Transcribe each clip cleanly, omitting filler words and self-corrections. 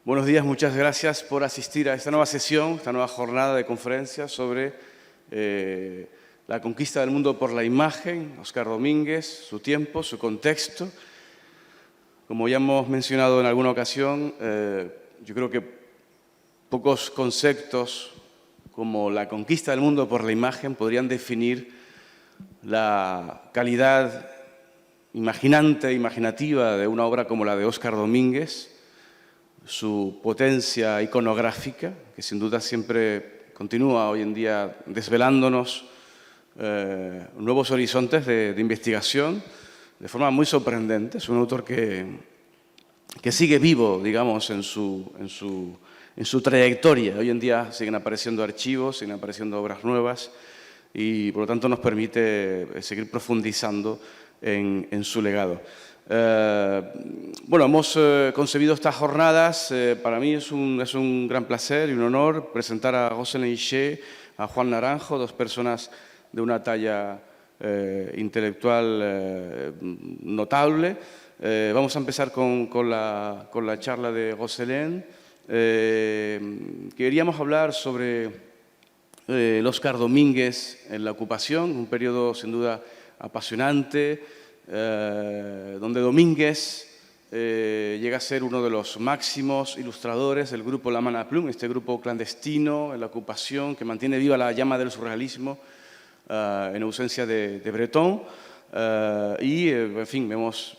Buenos días, muchas gracias por asistir a esta nueva sesión, esta nueva jornada de conferencias sobre la conquista del mundo por la imagen, Óscar Domínguez, su tiempo, su contexto. Como ya hemos mencionado en alguna ocasión, yo creo que pocos conceptos como la conquista del mundo por la imagen podrían definir la calidad imaginante, imaginativa de una obra como la de Óscar Domínguez, su potencia iconográfica, que sin duda siempre continúa hoy en día desvelándonos nuevos horizontes de investigación de forma muy sorprendente. Es un autor que sigue vivo, digamos, en su trayectoria. Hoy en día siguen apareciendo archivos, siguen apareciendo obras nuevas y, por lo tanto, nos permite seguir profundizando en su legado. Bueno, hemos concebido estas jornadas. Para mí es un gran placer y un honor presentar a Gosselin Ixché, a Juan Naranjo, dos personas de una talla intelectual notable. Vamos a empezar con la charla de Gosselin. Queríamos hablar sobre el Óscar Domínguez en la ocupación, un periodo sin duda apasionante, donde Domínguez llega a ser uno de los máximos ilustradores del grupo La Man à Plume, este grupo clandestino en la ocupación que mantiene viva la llama del surrealismo en ausencia de Breton. En fin, vemos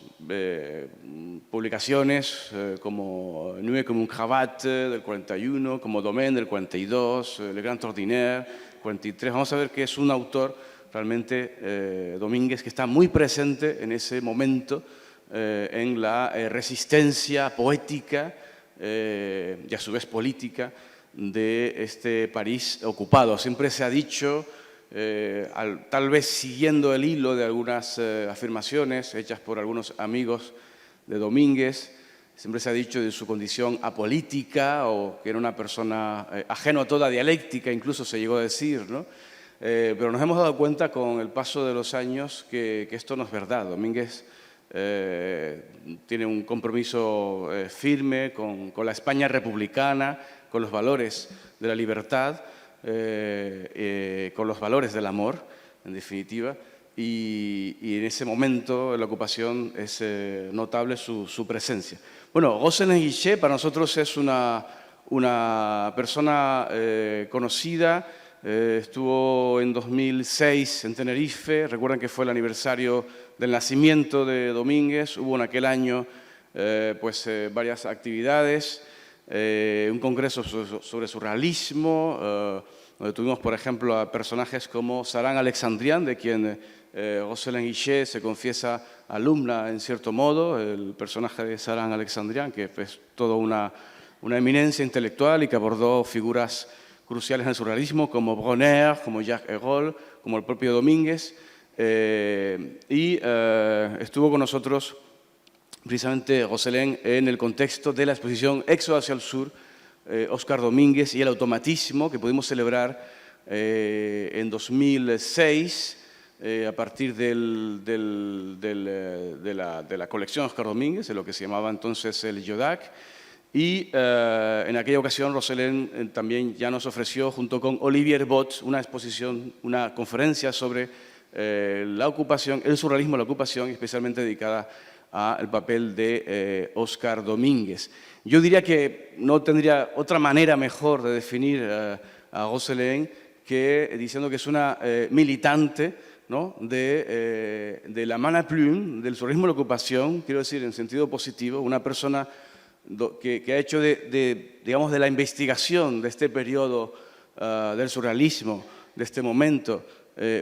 publicaciones como Nuit comme une cravate del 41, como Domaine del 42, Le Grand Ordinaire 43. Vamos a ver que es un autor realmente, Domínguez, que está muy presente en ese momento en la resistencia poética y a su vez política de este París ocupado. Siempre se ha dicho, tal vez siguiendo el hilo de algunas afirmaciones hechas por algunos amigos de Domínguez, siempre se ha dicho de su condición apolítica o que era una persona ajeno a toda dialéctica, incluso se llegó a decir, ¿no? Pero nos hemos dado cuenta con el paso de los años que esto no es verdad. Domínguez tiene un compromiso firme con la España republicana, con los valores de la libertad, con los valores del amor, en definitiva, y en ese momento en la ocupación es notable su presencia. Bueno, Gosselin Ixché para nosotros es una persona conocida. Estuvo en 2006 en Tenerife. Recuerden que fue el aniversario del nacimiento de Domínguez. Hubo en aquel año varias actividades, un congreso sobre surrealismo, donde tuvimos, por ejemplo, a personajes como Saran Alexandrian, de quien Gosselin Ixché se confiesa alumna en cierto modo, el personaje de Saran Alexandrian, que es toda una eminencia intelectual y que abordó figuras cruciales en el surrealismo, como Bronner, como Jacques Ellul, como el propio Domínguez. Estuvo con nosotros precisamente Gosselin en el contexto de la exposición Éxodo hacia el Sur, Óscar Domínguez y el automatismo, que pudimos celebrar en 2006 a partir de la colección Óscar Domínguez, de lo que se llamaba entonces el Yodac. Y en aquella ocasión Gosselin también ya nos ofreció, junto con Olivier Bot, una exposición, una conferencia sobre la ocupación, el surrealismo de la ocupación, especialmente dedicada al papel de Óscar Domínguez. Yo diría que no tendría otra manera mejor de definir a Gosselin que diciendo que es una militante, ¿no?, de la Man à Plume, del surrealismo de la ocupación, quiero decir en sentido positivo, una persona que ha hecho digamos, de la investigación de este periodo del surrealismo, de este momento,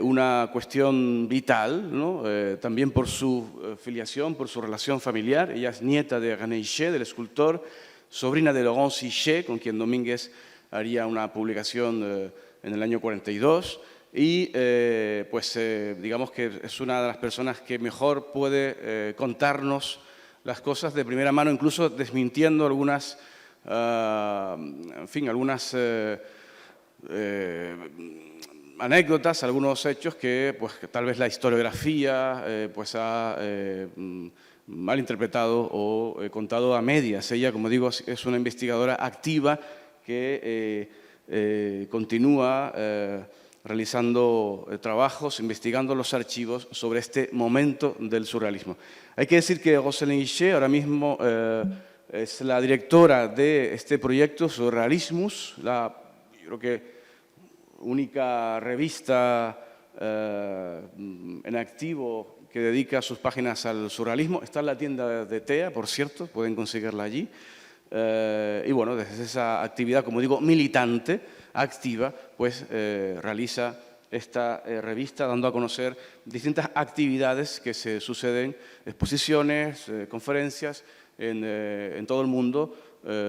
una cuestión vital, ¿no? También por su filiación, por su relación familiar. Ella es nieta de René Ixché, del escultor, sobrina de Laurence Ixché, con quien Domínguez haría una publicación en el año 42. Digamos que es una de las personas que mejor puede contarnos las cosas de primera mano, incluso desmintiendo algunas, anécdotas, algunos hechos que tal vez la historiografía ha mal interpretado o contado a medias. Ella, como digo, es una investigadora activa que continúa realizando trabajos, investigando los archivos sobre este momento del surrealismo. Hay que decir que Roselyne Guichet ahora mismo es la directora de este proyecto Surrealismus, yo creo que única revista en activo que dedica sus páginas al surrealismo. Está en la tienda de TEA, por cierto, pueden conseguirla allí. Y bueno, desde esa actividad, como digo, militante, activa, pues realiza esta revista dando a conocer distintas actividades que se suceden, exposiciones, conferencias en todo el mundo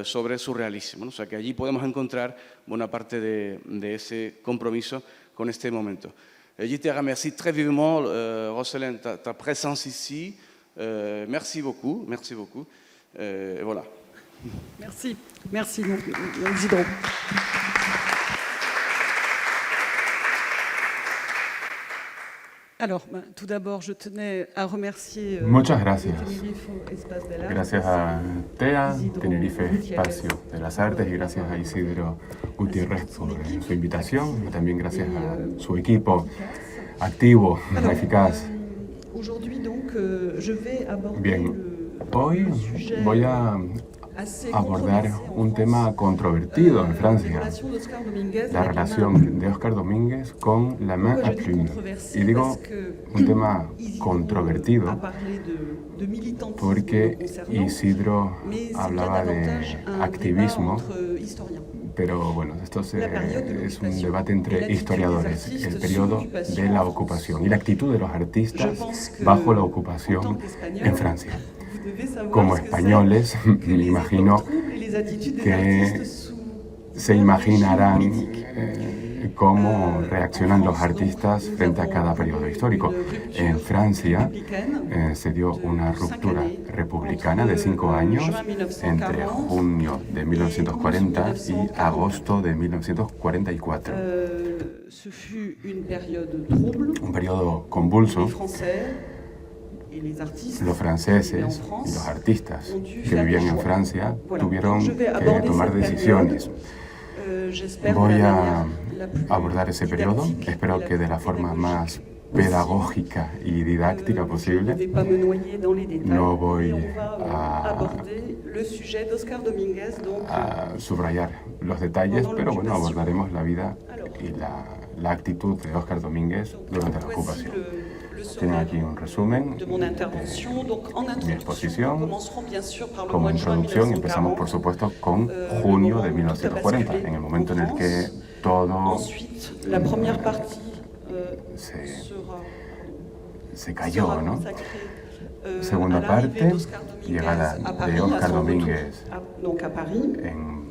sobre surrealismo, ¿no? O sea que allí podemos encontrar buena parte de ese compromiso con este momento. Je te remercie très vivement, Roselyne, ta présence ici. Merci beaucoup, merci beaucoup. Voilà. Merci, merci, Isidro. Alors, tout d'abord, je tenais à remercier Muchas gracias. Gracias a TEA, Tenerife Espacio de las Artes, y gracias a Isidro Gutiérrez por su invitación, y también gracias a su equipo activo, eficaz. Bien, hoy voy a abordar un tema controvertido en Francia, la relación de Óscar Domínguez con la main à plume. Y digo un tema controvertido porque Isidro hablaba de activismo, pero bueno, esto es un debate entre historiadores, el periodo de la ocupación y la actitud de los artistas bajo la ocupación en Francia. Como españoles, me imagino que se imaginarán cómo reaccionan los artistas frente a cada periodo histórico. En Francia se dio una ruptura republicana de 5 años entre junio de 1940 y agosto de 1944. Un periodo convulso. Los franceses y los artistas que vivían en Francia tuvieron que tomar decisiones. Voy a abordar ese periodo, espero que de la forma más pedagógica y didáctica posible. No voy a subrayar los detalles, pero bueno, abordaremos la vida y la actitud de Óscar Domínguez durante la ocupación. Tienen aquí un resumen de mi exposición. Como introducción empezamos, por supuesto, con junio de 1940, en el momento en el que todo se cayó, ¿no? Segunda parte, llegada de Óscar Domínguez en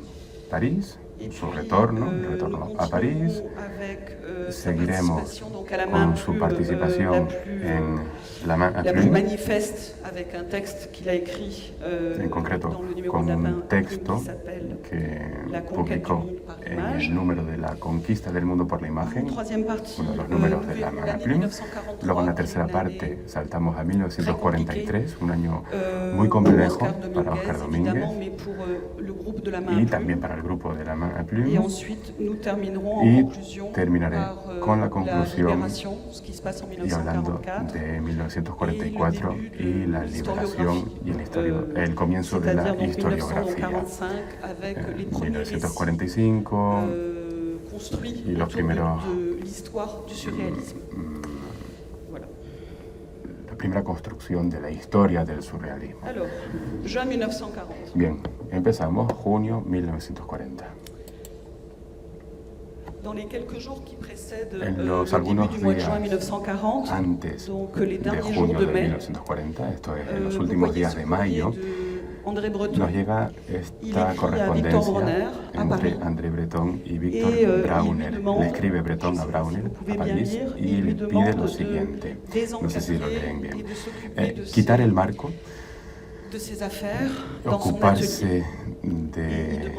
París, su retorno a París. Seguiremos con su participación en la main à plume, en concreto con un texto que publicó en el número de la conquista del mundo por la imagen, uno de los números de la main à plume. Luego en la tercera parte saltamos a 1943, un año muy complejo para Óscar Domínguez y también para el grupo de la main à plume. Y terminaré con la conclusión y hablando de 1944 y la liberación y el comienzo de la historiografía. 1945 y los primeros la primera construcción de la historia del surrealismo. Bien, empezamos junio 1940. En los algunos días antes de junio de 1940, esto es en los últimos días de mayo, nos llega esta correspondencia entre André Breton y Victor Brauner. Le escribe Breton a Brauner a París y le pide lo siguiente, no sé si lo leen bien, quitar el marco, ocuparse de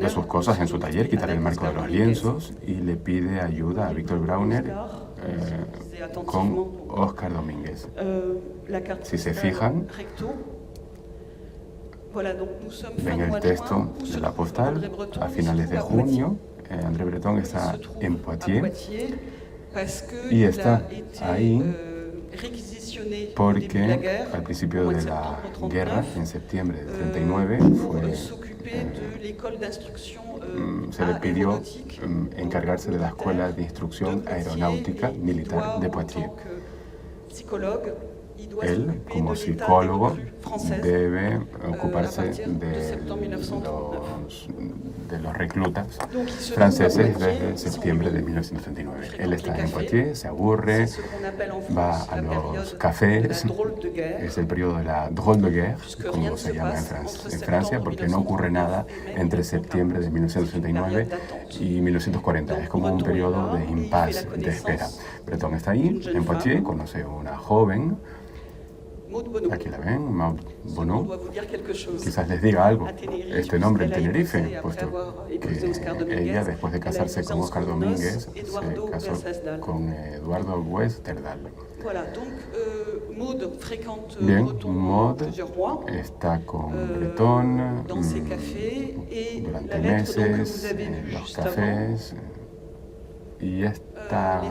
sus cosas en su taller, quitar el marco de los lienzos, y le pide ayuda a Victor Brauner, con Óscar Domínguez. Si se fijan, ven el texto de la postal a finales de junio. André Breton está en Poitiers y está ahí porque al principio de la guerra, en septiembre del 39, se le pidió encargarse de la Escuela de Instrucción Aeronáutica Militar de Poitiers. Él, como psicólogo, debe ocuparse de los reclutas franceses desde septiembre de 1939. Él está en Poitiers, se aburre, va a los cafés. Es el periodo de la drôle de guerre, como se llama en Francia, porque no ocurre nada entre septiembre de 1939 y 1940. Es como un periodo de impasse, de espera. Breton está ahí, en Poitiers, conoce a una joven. Aquí la ven, Maud Bonneau. Quizás les diga algo este nombre en Tenerife, puesto que ella, después de casarse con Óscar Domínguez, se casó con Eduardo Westerdal. Bien, Maud está con Breton durante meses en los cafés y esta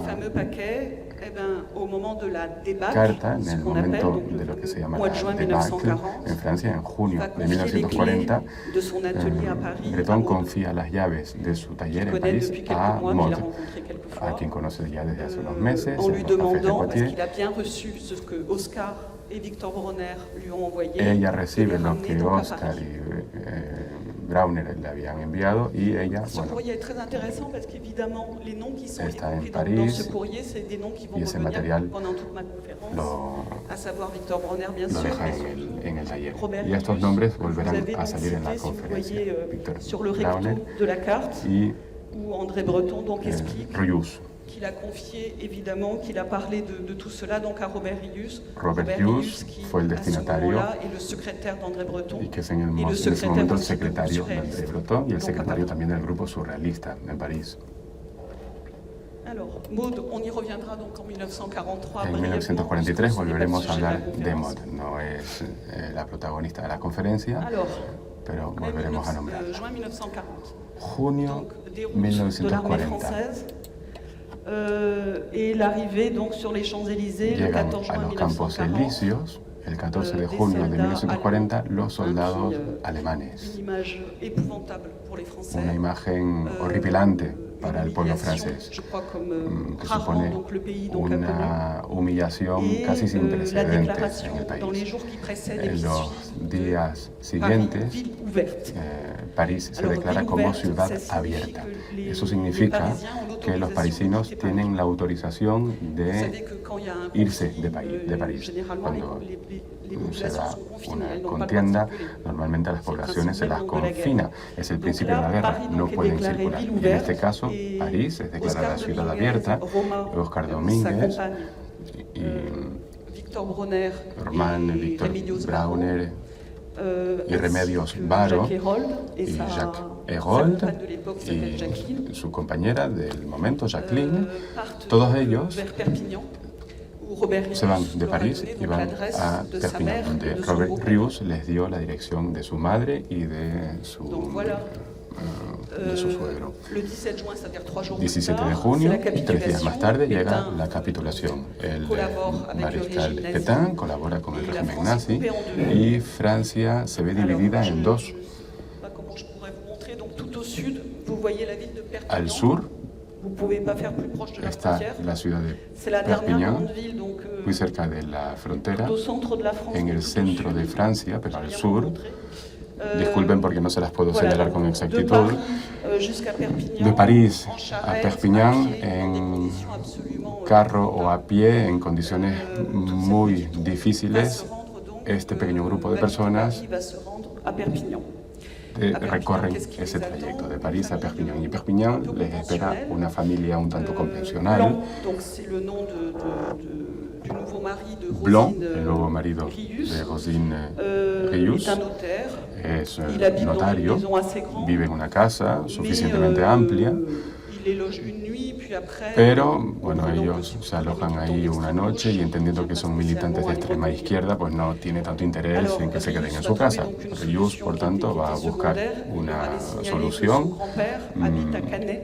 carta, en el momento de lo que se llama la debacle en Francia, en junio de 1940, Breton confía las llaves de su taller en París a Maud, a quien conoce ya desde hace unos meses, en los cafés de Poitiers. Ella recibe lo que Oscar y Brauner le habían enviado y ella, bueno, está en París y ese material lo deja en el taller. Y estos nombres volverán a salir en la conferencia. Victor Brauner y Rius. Qu'il a confié évidemment, qu'il a parlé de tout cela donc à Robert Rius. Robert Rius fue el destinatario y que es en ese momento el secretario de André Breton y el secretario también del grupo surrealista en París. En 1943 volveremos a hablar de Maud. No es la protagonista de la conferencia, pero volveremos a nombrarla. Junio 1940. Llegan a los Campos Elíseos el 14 de junio de 1940 los soldados alemanes. Una imagen horripilante para el pueblo francés, que supone una humillación casi sin precedentes en el país. En los días siguientes, París se declara como ciudad abierta. Eso significa que los parisinos tienen la autorización de irse de París. Cuando se da una contienda, normalmente a las poblaciones se las confina. Es el principio de la guerra, no pueden circular. Y en este caso, París es declarada ciudad abierta. Óscar Domínguez y Román, Víctor Brauner y Remedios Varo y Jacques Herold y su compañera del momento, Jacqueline, todos ellos se van de París y van a Perpignan, donde Robert Rius les dio la dirección de su madre y de su suegro. 17 de junio, 3 días más tarde, llega la capitulación. El mariscal Pétain colabora con el régimen nazi y Francia se ve dividida en dos. Al sur está la ciudad de Perpignan, muy cerca de la frontera, en el centro de Francia, pero al sur. Disculpen porque no se las puedo señalar con exactitud. De París a Perpignan en carro o a pie, en condiciones muy difíciles, este pequeño grupo de personas recorren ese trayecto de París a Perpignan. Y Perpignan les espera una familia un tanto convencional. Blanc, el nuevo marido de Rosine Rius, es notario, vive en una casa suficientemente amplia. Pero, bueno, ellos se alojan ahí una noche y entendiendo que son militantes de extrema izquierda, pues no tiene tanto interés en que se queden en su casa. Rius, por tanto, va a buscar una solución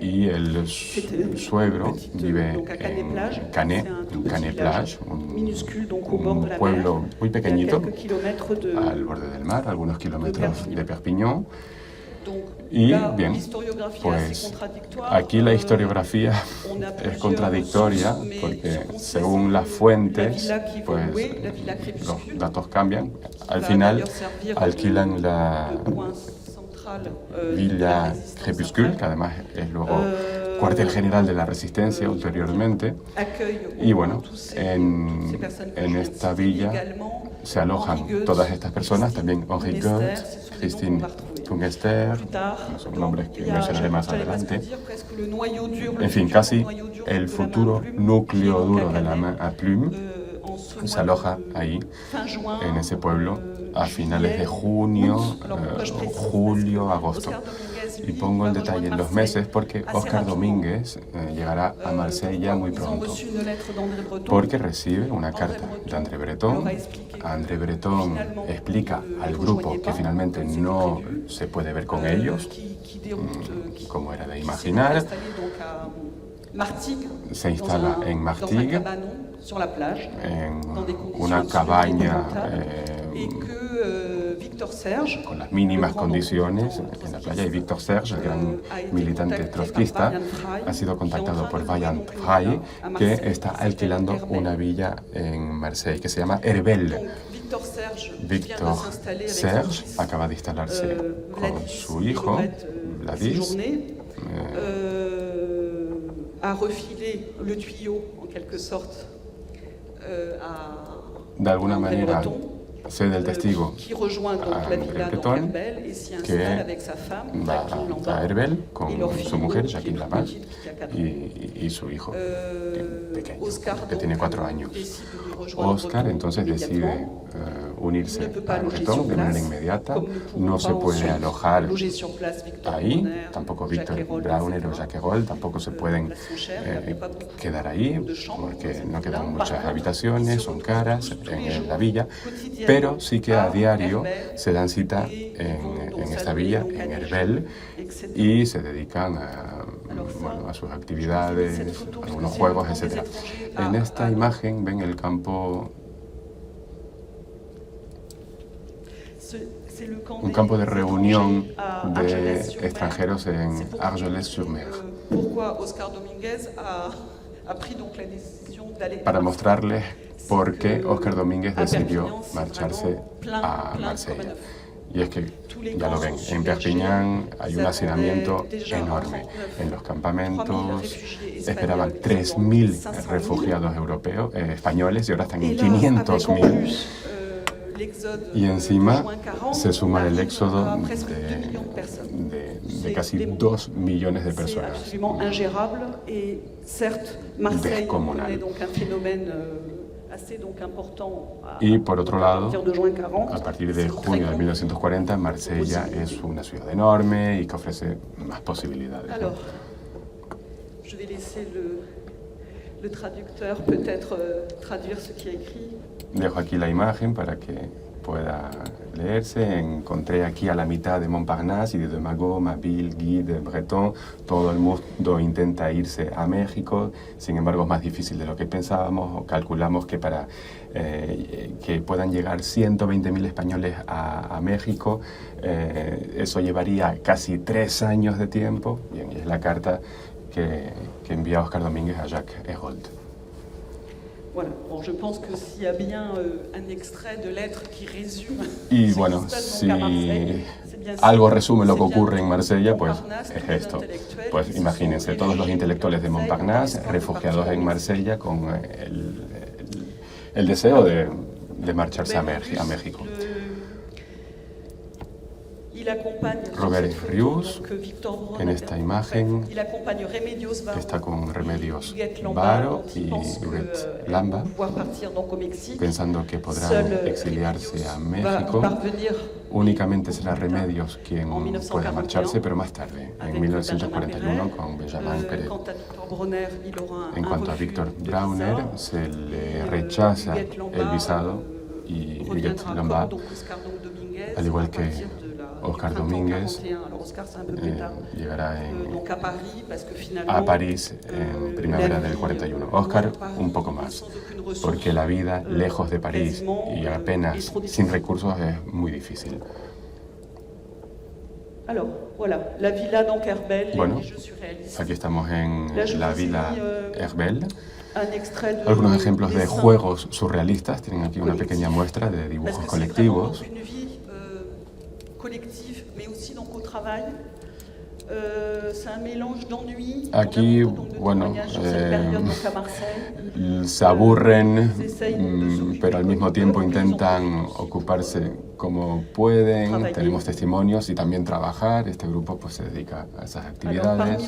y el suegro vive en Canet Plage, un pueblo muy pequeñito al borde del mar, algunos kilómetros de Perpignan. Y bien, pues aquí la historiografía es contradictoria porque según las fuentes, pues los datos cambian. Al final alquilan la Villa Crépuscule, que además es luego cuartel general de la Resistencia ulteriormente. Y bueno, en esta villa se alojan todas estas personas, también Henri Goethe, Christine Pungester, son nombres que mencionaré más adelante. En fin, casi el futuro núcleo duro de la main à plume se aloja ahí, en ese pueblo, a finales de junio, julio, agosto. Y pongo el detalle en los meses porque Óscar Domínguez llegará a Marsella muy pronto, porque recibe una carta de André Breton. André Breton explica al grupo que finalmente no se puede ver con ellos, como era de imaginar. Se instala en Martigues, en una cabaña con las mínimas condiciones en la playa, y Victor Serge, el gran militante trotskista, ha sido contactado por Vaillant Frey, que está alquilando una villa en Marsella que se llama Herbel. Victor Serge acaba de instalarse con su hijo, Vladis, de alguna manera cede el testigo a André Breton, que va a Herbel con su mujer, Jacqueline Lamarche, y su hijo pequeño, que tiene 4 años. Óscar entonces decide unirse a Breton de manera inmediata. No se puede alojar ahí, tampoco Victor Brauner o Jacques Roll tampoco se pueden quedar ahí, porque no quedan muchas habitaciones, son caras en la villa, pero sí que a diario se dan cita en esta villa, en Herbel, y se dedican a sus actividades, algunos juegos, etc. En esta imagen ven el campo, un campo de reunión de extranjeros en Argelès-sur-Mer, para mostrarles por qué Óscar Domínguez decidió marcharse a Marsella. Y es que, ya lo ven, en Perpignan hay un hacinamiento enorme. En los campamentos esperaban 3.000 refugiados europeos, españoles, y ahora están en 500.000. Y encima se suma el éxodo de casi 2 millones de personas. Descomunal. Y por otro lado, a partir de junio de 1940, Marsella es una ciudad enorme y que ofrece más posibilidades. Je vais laisser le traducteur peut-être traduire ce qui est écrit. Dejo aquí la imagen para que pueda leerse. Encontré aquí a la mitad de Montparnasse y de Magot, Mabille, Guy, de Breton. Todo el mundo intenta irse a México, sin embargo es más difícil de lo que pensábamos. Calculamos que para que puedan llegar 120.000 españoles a México, eso llevaría casi 3 años de tiempo. Bien, y es la carta que envía Óscar Domínguez a Jacques Hérold. Voilà. Bon, je pense que s'il y a bien un extrait de lettres qui résume. Y bueno, si algo resume lo que ocurre en Marsella, pues es esto. Pues imagínense, todos los intelectuales de Montparnasse refugiados en Marsella con el deseo de marcharse a México. Robert Rius, en esta imagen, está con Remedios Varo y Huguet Lamba, pensando que podrán exiliarse a México. Únicamente será Remedios quien pueda marcharse, pero más tarde, en 1941, con Benjamin Pérez. En cuanto a Víctor Brauner, se le rechaza el visado y Huguet Lamba, al igual que Oscar Domínguez, llegará a París en primavera del 41. Oscar un poco más, porque la vida lejos de París y apenas sin recursos es muy difícil. Bueno, aquí estamos en la Villa Herbel. Algunos ejemplos de juegos surrealistas. Tienen aquí una pequeña muestra de dibujos colectivos. Aquí, bueno, se aburren, pero al mismo tiempo intentan ocuparse como pueden. Tenemos testimonios y también trabajar. Este grupo pues se dedica a esas actividades.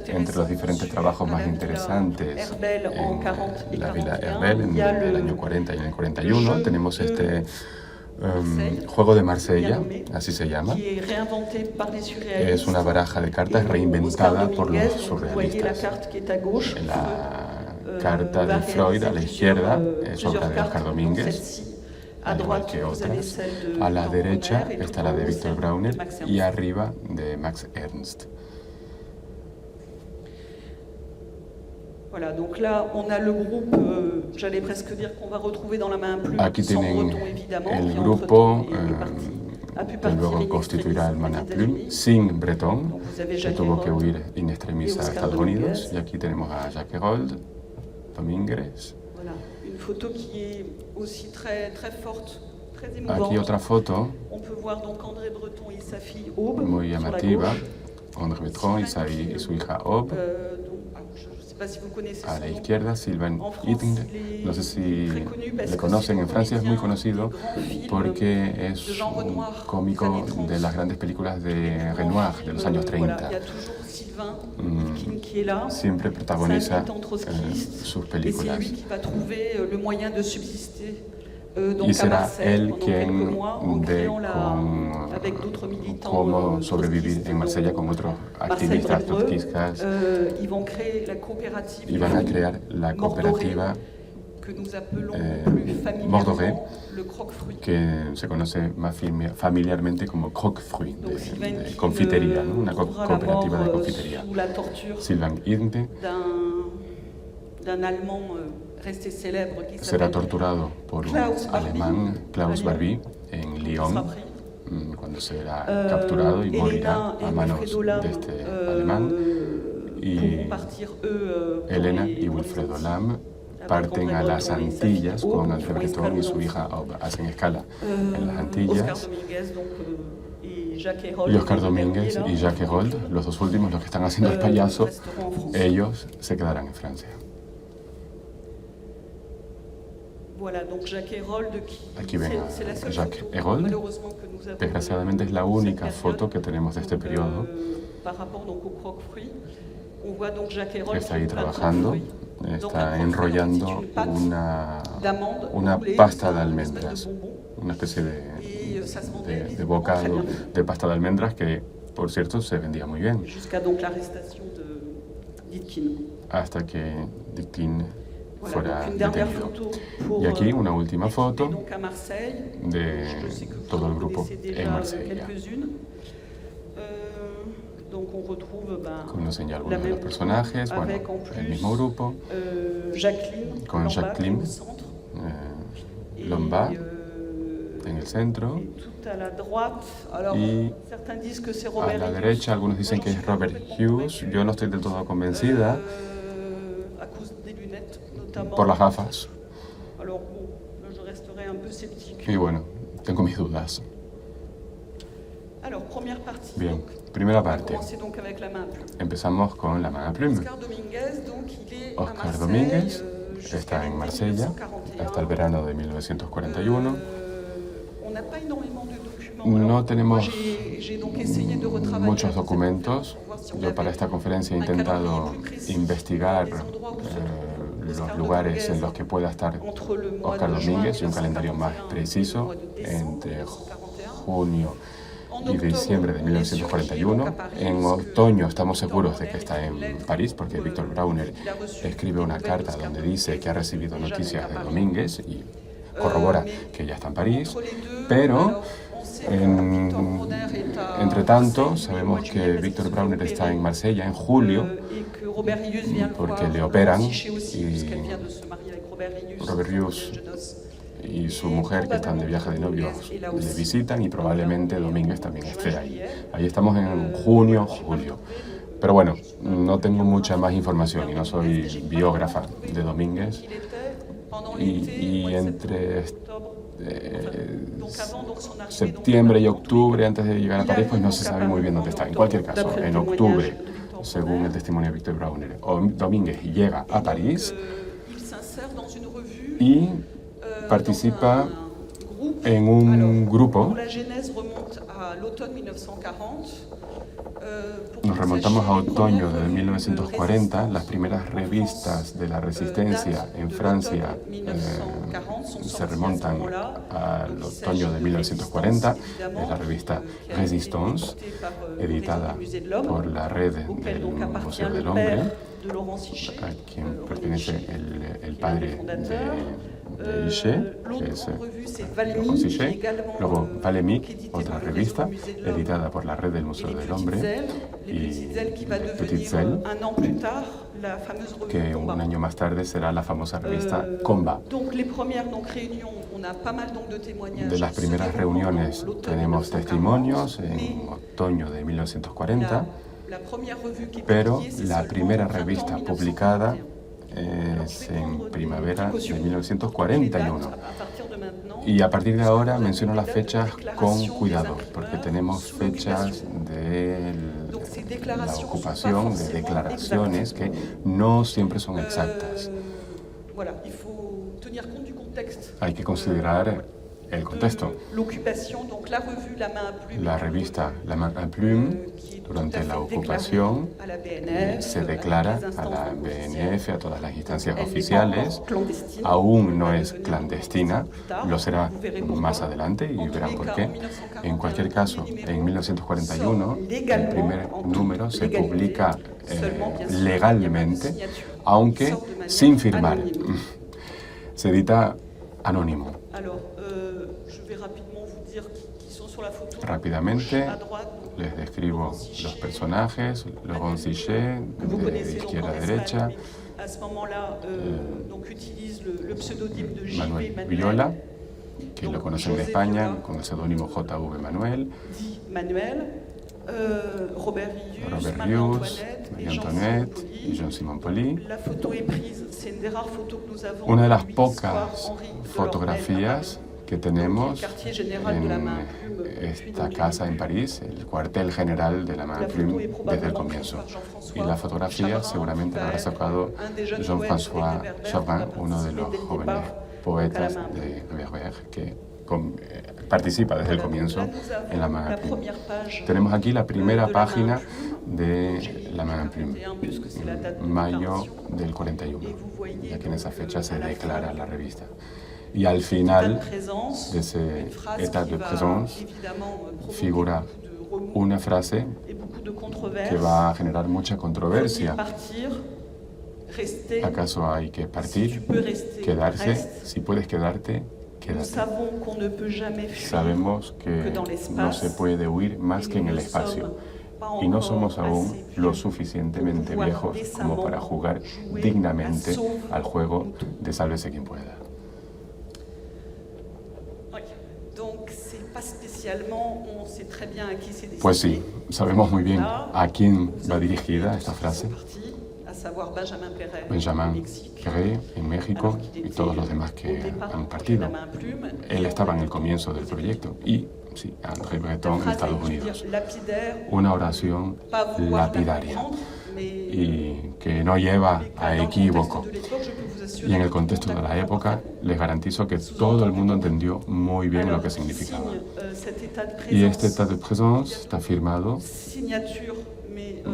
Entre los diferentes trabajos más interesantes en la Villa Herbel, en el año 40 y en el 41, tenemos este Juego de Marsella, así se llama. Es una baraja de cartas reinventada por los surrealistas. La carta de Freud a la izquierda es obra de Oscar Domínguez, al igual que otras. A la derecha está la de Víctor Brauner y arriba de Max Ernst. Voilà, donc là, on a le groupe, j'allais presque dire qu'on va retrouver dans la main plume, aquí tienen el grupo que luego constituirá el Main Plume, sin Breton, que tuvo que huir in extremis a Estados Unidos. Y aquí tenemos a Jacques Herold, Domínguez. Voilà, une photo qui est aussi très forte, très émouvante. Aquí otra foto on peut voir donc André Breton et sa fille Aube, muy llamativa, André Breton y su hija Aube. A la izquierda, Sylvain Hitting, no sé si le conocen, en Francia es muy conocido porque es un cómico de las grandes películas de Renoir de los años 30. Siempre protagoniza sus películas. Y será él quien dé con cómo sobrevivir en Marsella con otros activistas trotskistas. Y van a crear la cooperativa Mordoré, que se conoce más familiarmente como Croquefruit, de confitería, ¿no? Una cooperativa de confitería. Sylvain Hitting será torturado por un alemán, Klaus Barbie, en Lyon, cuando será capturado y morirá a manos de este alemán. Y Elena y Wilfredo Lam parten a las Antillas con André Breton y su hija Aube. Hacen escala en las Antillas. Y Oscar Domínguez y Jacques Herold, los dos últimos, los que están haciendo el payaso, ellos se quedarán en Francia. Aquí ven a Jacques Herold. Desgraciadamente es la única foto que tenemos de este periodo. Está ahí trabajando, está enrollando una pasta de almendras, una especie de bocado de pasta de almendras que, por cierto, se vendía muy bien. Hasta que Ditkin fuera detenido. Y aquí una última foto de todo el grupo en Marsella. Conocen ya algunos de los personajes, bueno, el mismo grupo, con Jacqueline Lombard en el centro, y a la derecha algunos dicen que es Robert Hughes. Yo no estoy del todo convencida por las gafas. Y bueno, tengo mis dudas. Bien, primera parte. Empezamos con la Main Plume. Oscar Domínguez está en Marsella hasta el verano de 1941. No tenemos muchos documentos. Yo para esta conferencia he intentado investigar los lugares en los que pueda estar Óscar Domínguez y un calendario más preciso entre junio y diciembre de 1941. En otoño estamos seguros de que está en París, porque Víctor Brauner escribe una carta donde dice que ha recibido noticias de Domínguez y corrobora que ya está en París, pero entre tanto sabemos que Víctor Brauner está en Marsella en julio porque le operan y Robert Rius y su mujer, que están de viaje de novios, le visitan y probablemente Domínguez también esté ahí. Ahí estamos en junio, julio. Pero bueno, no tengo mucha más información y no soy biógrafa de Domínguez. Y entre septiembre y octubre, antes de llegar a París, pues no se sabe muy bien dónde está. En cualquier caso, en octubre, según el testimonio de Víctor Brauner, Domínguez llega a París y participa en un grupo. Nos remontamos a otoño de 1940. Las primeras revistas de la resistencia en Francia se remontan al otoño de 1940. Es la revista Résistance, editada por la red del Museo del Hombre, a quien pertenece el padre de Hichet, que es Laurent Hichet. Luego Valémique, otra revista editada por la red del Museo del Hombre, y Petit Zèle, que un año más tarde será la famosa revista Combat. De las primeras reuniones tenemos testimonios en otoño de 1940, pero la primera revista publicada es en primavera de 1941. Y a partir de ahora menciono las fechas con cuidado, porque tenemos fechas de la ocupación, de declaraciones que no siempre son exactas. Hay que considerar el contexto. La revista La Main à Plume, durante la ocupación, se declara a la BNF, a todas las instancias oficiales. Aún no es clandestina, lo será más adelante y verán por qué. En cualquier caso, en 1941, el primer número se publica legalmente, aunque sin firmar. Se edita anónimo. Rápidamente les describo los personajes. Laurent Hichet, de izquierda a derecha. Manuel Viola, que lo conocen en España con el seudónimo J.V. Manuel. Robert Rius, Marie Antoinette y Jean-Simon Pauly. Una de las pocas fotografías que tenemos en esta casa en París, el cuartel general de la Main à Plume desde el comienzo. Y la fotografía seguramente la habrá sacado Jean-François Chauvin, uno de los jóvenes poetas de Verber, que participa desde el comienzo en la Main à Plume. Tenemos aquí la primera página de la Main à Plume, mayo del 41, ya que en esa fecha se declara la revista. Y al final de ese état de présence figura una frase que va a generar mucha controversia. ¿Acaso hay que partir, quedarse? Si puedes quedarte, quédate. Sabemos que no se puede huir más que en el espacio. Y no somos aún lo suficientemente viejos como para jugar dignamente al juego de sálvese quien pueda. Pues sí, sabemos muy bien a quién va dirigida esta frase. Benjamin Péret en México y todos los demás que han partido. Él estaba en el comienzo del proyecto y, sí, André Breton en Estados Unidos. Una oración lapidaria y que no lleva a equívoco. Y en el contexto de la época, les garantizo que todo el mundo entendió muy bien lo que significaba. Y este état de présence está firmado,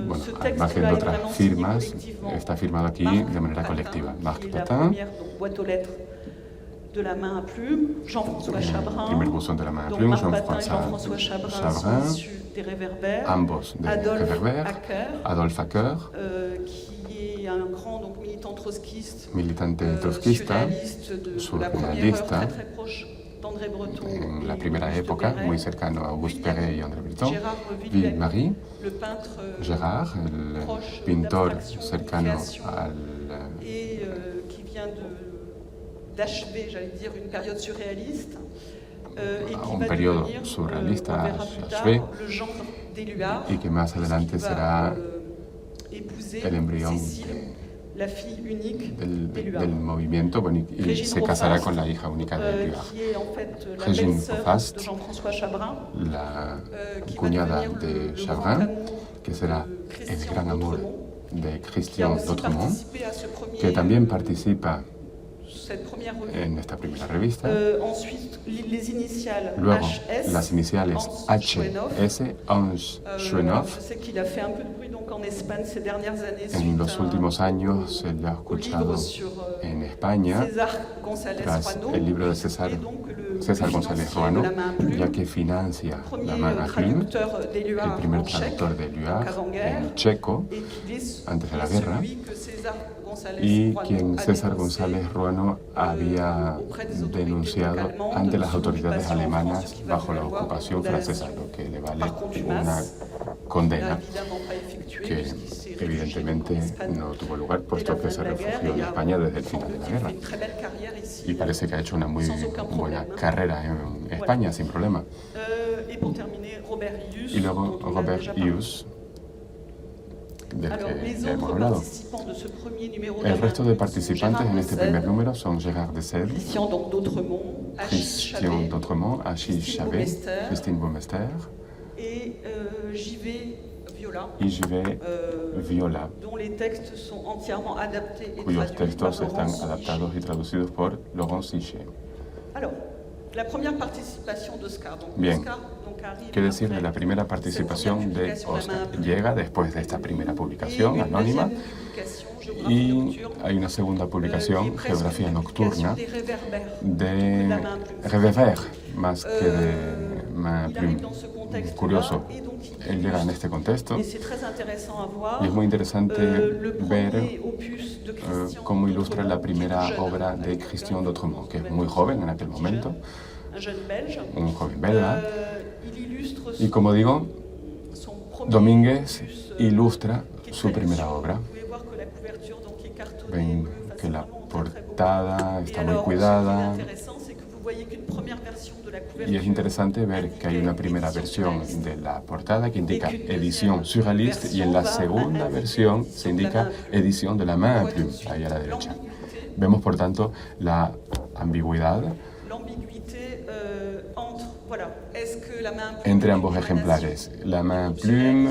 bueno, al margen de otras firmas, está firmado aquí de manera colectiva. Marc Pétain, de la main à plume, Jean-François Chabrin, primer buzón de la main à plume, Jean-François Chabrin sont issus des Réverbères, ambos de Réverbères, Adolphe Hacker, qui est un grand donc, militant trotskiste, militante trotskista, surrealista, très proche d'André Breton, en la primera época, muy cercano a Auguste Perret y André Breton, Ville-Marie, Gérard, el pintor cercano al qui vient d'achever, j'allais dire, une période surréaliste, et qui va devenir achevé, le gendre d'Éluard, y que más adelante será el embrión la fille unique del movimiento, bueno, y se casará con la hija única de Éluard. Régine Faust, la cuñada de Chabrin, que será el gran amor de Christian d'Autremont, que también participa en esta primera revista. Luego, las iniciales HS, Hans Schwenoff. En los últimos años se le ha escuchado en España tras el libro de César González Ruano, ya que financia la main à plume, el primer traductor de Éluard en checo antes de la guerra, y quien César González Ruano había denunciado ante las autoridades alemanas bajo la ocupación francesa, lo que le vale una condena que evidentemente no tuvo lugar, puesto que se refugió en España desde el final de la guerra. Y parece que ha hecho una muy buena carrera en España, sin problema. Y luego Robert Hughes, del que ya hemos hablado. El resto de participantes en este primer número son Gérard de Sèvres, Christian d'Autremont, Achille Chabet, Christine Baumeister y Givet Viola, cuyos textos están adaptados y traducidos por Laurent Sichet. Bien, ¿qué decir de la primera participación de Oscar? Llega después de esta primera publicación anónima y hay una segunda publicación, Geografía Nocturna, de Réverbère, más que de main à plume. Curioso, él llega en este contexto y es muy interesante ver cómo ilustra la primera obra de Christian d'Autremont, que es muy joven en aquel momento, un joven belga, y como digo, Domínguez ilustra su primera obra. Ven que la portada está muy cuidada. Y es interesante ver que hay una primera versión de la portada que indica edición surrealiste y en la segunda versión se indica edición de la main à plume, ahí a la derecha. Vemos, por tanto, la ambigüedad entre ambos ejemplares. La main à plume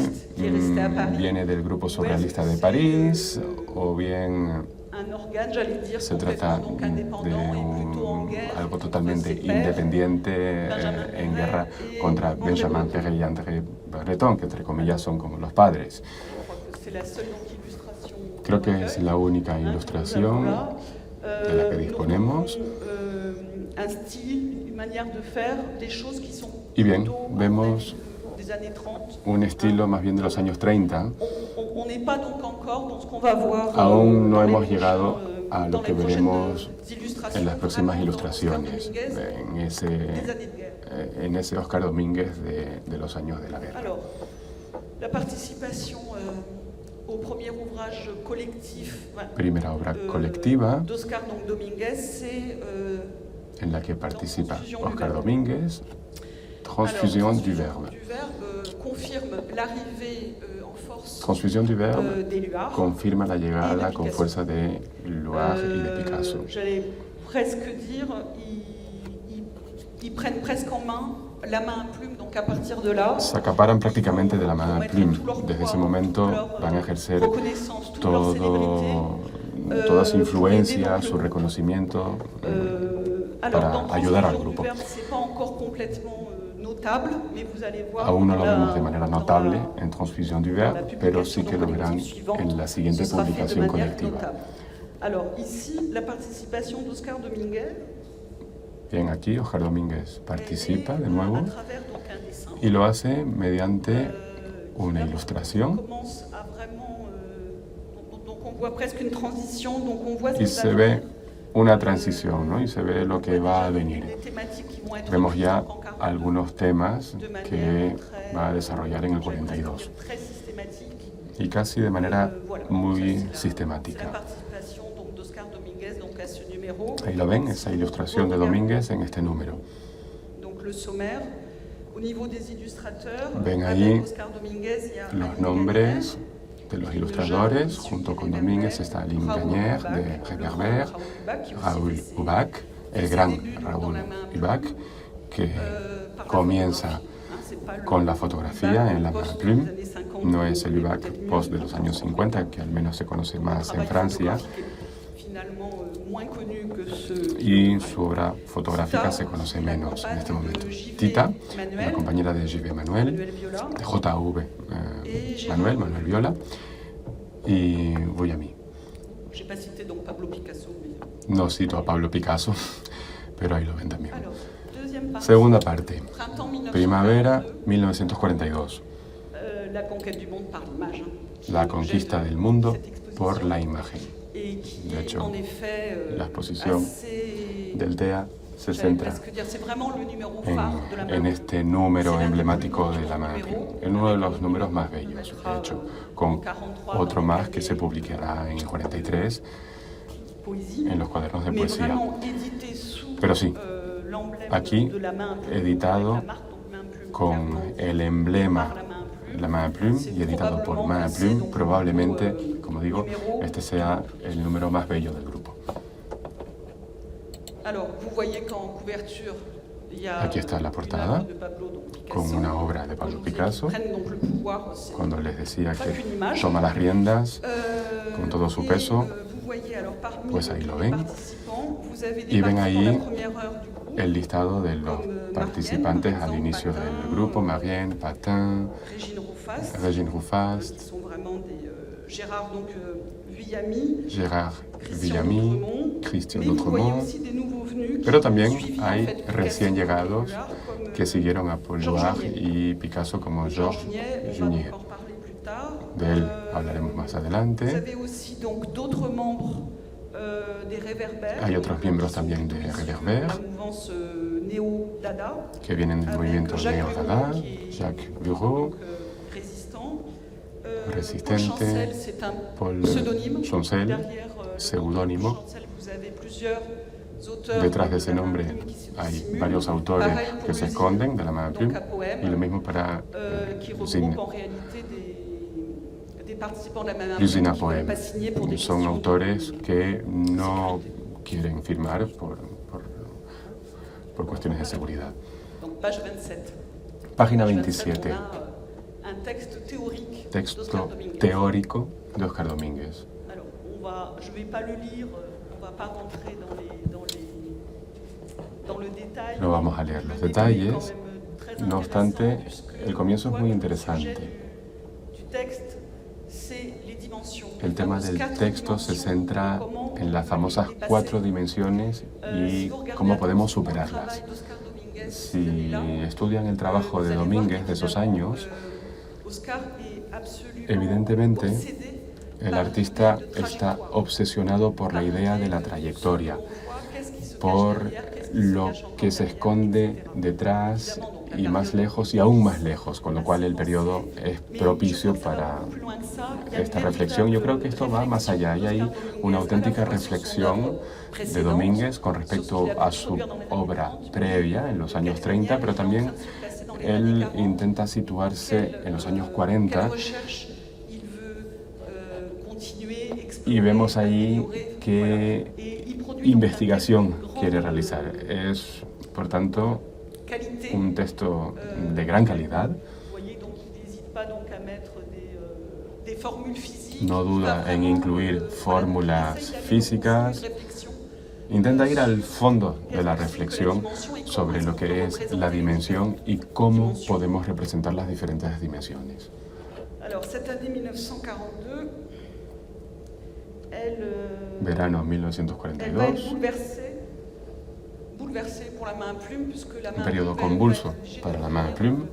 viene del grupo surrealista de París o bien se trata de algo totalmente independiente en guerra contra Benjamin Perret y André Breton, que entre comillas son como los padres. Creo que es la única ilustración de la que disponemos. Y bien, vemos un estilo más bien de los años 30. Aún no hemos llegado a lo que veremos en las próximas ilustraciones, en ese Oscar Domínguez de los años de la guerra. Primera obra colectiva en la que participa Oscar Domínguez, Transfusion du Verbe. Transfusion du Verbe confirma la llegada con fuerza de Éluard y de Picasso. Se acaparan prácticamente de la main à plume. Desde ese momento van a ejercer todo toda su influencia, su reconocimiento para ayudar al grupo. Aún no lo vemos de manera notable en Transfusion du Verbe, pero sí que lo verán en la siguiente publicación colectiva. Bien, aquí Óscar Domínguez participa de nuevo y lo hace mediante una ilustración y se ve una transición, ¿no? Y se ve lo que va a venir. Vemos ya algunos temas que va a desarrollar en el 42 y casi de manera muy sistemática. Ahí lo ven, esa ilustración de Domínguez en este número. Ven ahí los nombres de los ilustradores. Junto con Domínguez está Aline Gagnaire de Reverber, Raoul Ubach, el gran Raoul Ubach, que comienza con la fotografía en la main plume. No es el Ubach post de los años 50, que al menos se conoce más en Francia, y su obra fotográfica se conoce menos en este momento. Tita, la compañera de J.V. Manuel, de J.V. Manuel Viola, y voy a mí. No cito a Pablo Picasso, pero ahí lo ven también. Segunda parte, primavera 1942. La conquista del mundo por la imagen. De hecho, la exposición del TEA se centra en este número emblemático de la main plume, en uno de los números más bellos, de hecho, con otro más que se publicará en el 43 en los cuadernos de poesía. Pero sí, aquí editado con el emblema la main plume y editado por main plume, probablemente, como digo, este sea el número más bello del grupo. Aquí está la portada con una obra de Pablo Picasso, cuando les decía que toma las riendas con todo su peso, pues ahí lo ven. Y ven ahí el listado de los participantes al inicio del grupo: Marianne, Patin, Régine Rouffast, Gérard Villamy, Christian D'Outremont, pero también hay recién llegados que siguieron a Paul Jouart y Picasso, como Georges Junier. De él hablaremos más adelante. Hay otros miembros también de Reverber que vienen del movimiento Neo-Dada, Jacques Bureau, resistente, Paul Chancel, seudónimo. Detrás de ese nombre hay varios autores que se esconden de la main plume, y lo mismo para Lucina Poem. Son autores que no quieren firmar por cuestiones de seguridad. Página 27. Texto teórico de Óscar Domínguez. No vamos a leer los detalles, no obstante, el comienzo es muy interesante. El tema del texto se centra en las famosas 4 dimensiones y cómo podemos superarlas. Si estudian el trabajo de Domínguez de esos años, evidentemente el artista está obsesionado por la idea de la trayectoria, por lo que se esconde detrás y más lejos y aún más lejos, con lo cual el periodo es propicio para esta reflexión. Yo creo que esto va más allá, y hay una auténtica reflexión de Domínguez con respecto a su obra previa en los años 30, pero también él intenta situarse en los años 40 y vemos ahí qué investigación quiere realizar. Es, por tanto, un texto de gran calidad. no duda en incluir fórmulas físicas, intenta ir al fondo de la reflexión sobre lo que es la dimensión y cómo podemos representar las diferentes dimensiones. Verano 1942, un periodo convulso para la main plume,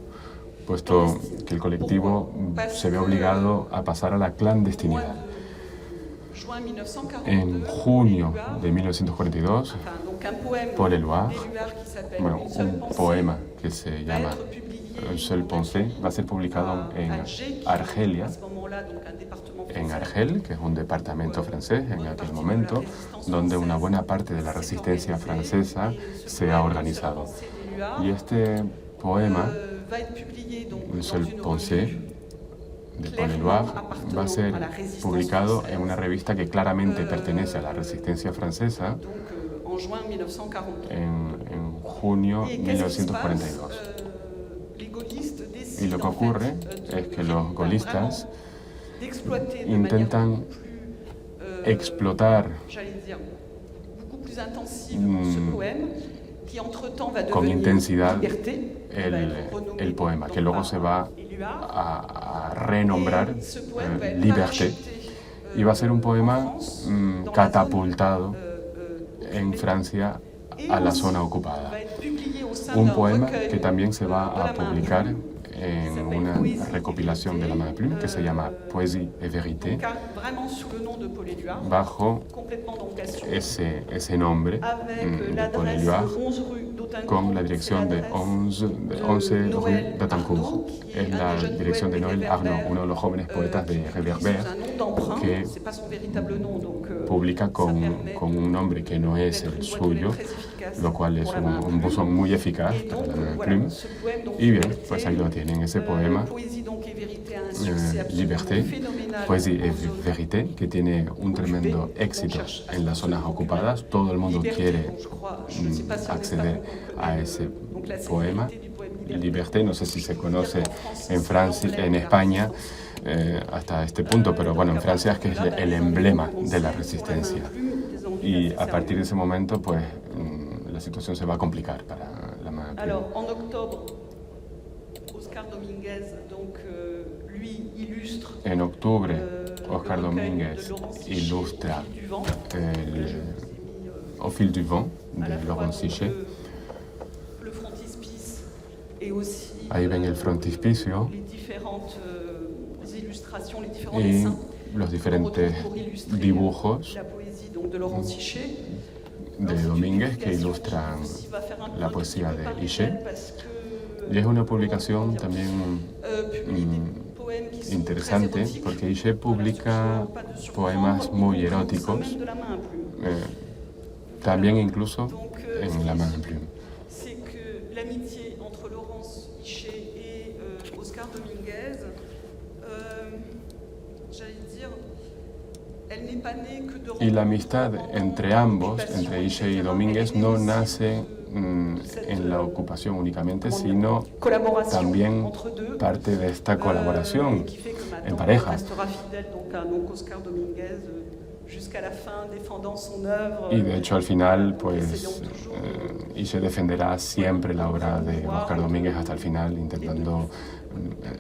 puesto que el colectivo se ve obligado a pasar a la clandestinidad. En junio de 1942, Paul Éluard, un poema que se llama Un seul pensée, va a ser publicado en Argelia, en Argel, que es un departamento francés en aquel momento, donde una buena parte de la resistencia francesa se ha organizado. Y este poema, Un seul pensée, de Paul Éluard, va a ser publicado en una revista que claramente pertenece a la resistencia francesa en junio de 1942. Y lo que ocurre es que los gaullistas intentan explotar con intensidad el poema, que luego se va a renombrar Liberté, y va a ser un poema catapultado en Francia a la zona ocupada. Un poema que también se va a publicar en una recopilación de la main plume que se llama Poésie et Vérité, bajo ese nombre de Paul Éluard, con la dirección de 11 Rue d'Atancourt. Es la dirección de Noël Arnaud, uno de los jóvenes poetas de Réverbère, que publica con un nombre que no es el suyo, lo cual es un buzón muy eficaz para la main plume. Y bien, pues ahí lo tienen, ese poema, Liberté, Poésie et Vérité, que tiene un tremendo éxito en las zonas ocupadas. Todo el mundo quiere acceder a ese poema. Liberté, no sé si se conoce en Francia, en España, hasta este punto, pero bueno, en Francia es que es el emblema de la resistencia. Y a partir de ese momento, pues, la situación se va a complicar para la main plume. Alors, en octobre, Oscar Domínguez, donc, lui illustre. En octubre, Oscar Domínguez ilustra Au fil du vent de Laurence Sichet. Ahí ven el frontispicio y los diferentes dibujos de Domínguez que ilustran la poesía de Sichet. Y es una publicación también interesante porque Sichet publica poemas muy eróticos, también incluso en la main plume. Y la amistad entre ambos, entre Sichet y Domínguez, no nace en la ocupación únicamente, sino también parte de esta colaboración en pareja. Y de hecho al final, pues, Sichet defenderá siempre la obra de Oscar Domínguez hasta el final, intentando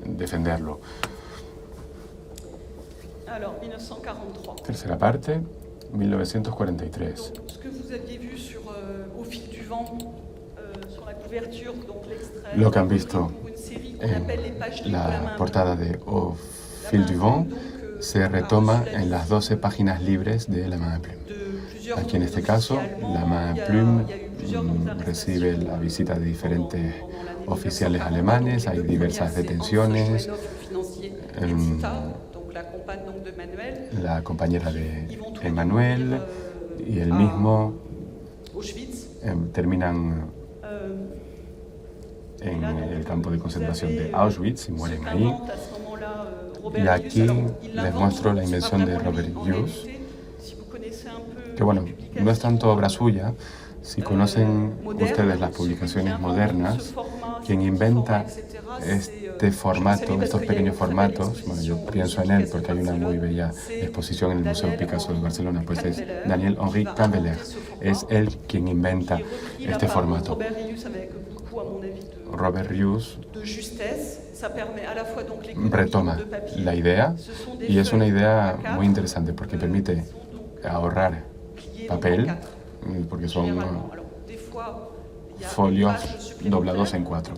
defenderlo. Tercera parte, 1943. Lo que han visto en la portada de Au fil du vent se retoma en las 12 páginas libres de la main plume. Aquí en este caso, la main plume recibe la visita de diferentes oficiales alemanes, hay diversas detenciones. La compañera de Emmanuel y él mismo terminan en el campo de concentración de Auschwitz y mueren ahí. Y aquí les muestro la invención de Robert Hughes, que bueno, no es tanto obra suya. Si conocen ustedes las publicaciones modernas, quien inventa este formato, estos pequeños formatos, bueno, yo pienso en él porque hay una muy bella exposición en el Museo Picasso de Barcelona, pues es Daniel-Henri Cambeller, es él quien inventa este formato. Robert Rius retoma la idea y es una idea muy interesante porque permite ahorrar papel, porque son folios doblados en 4.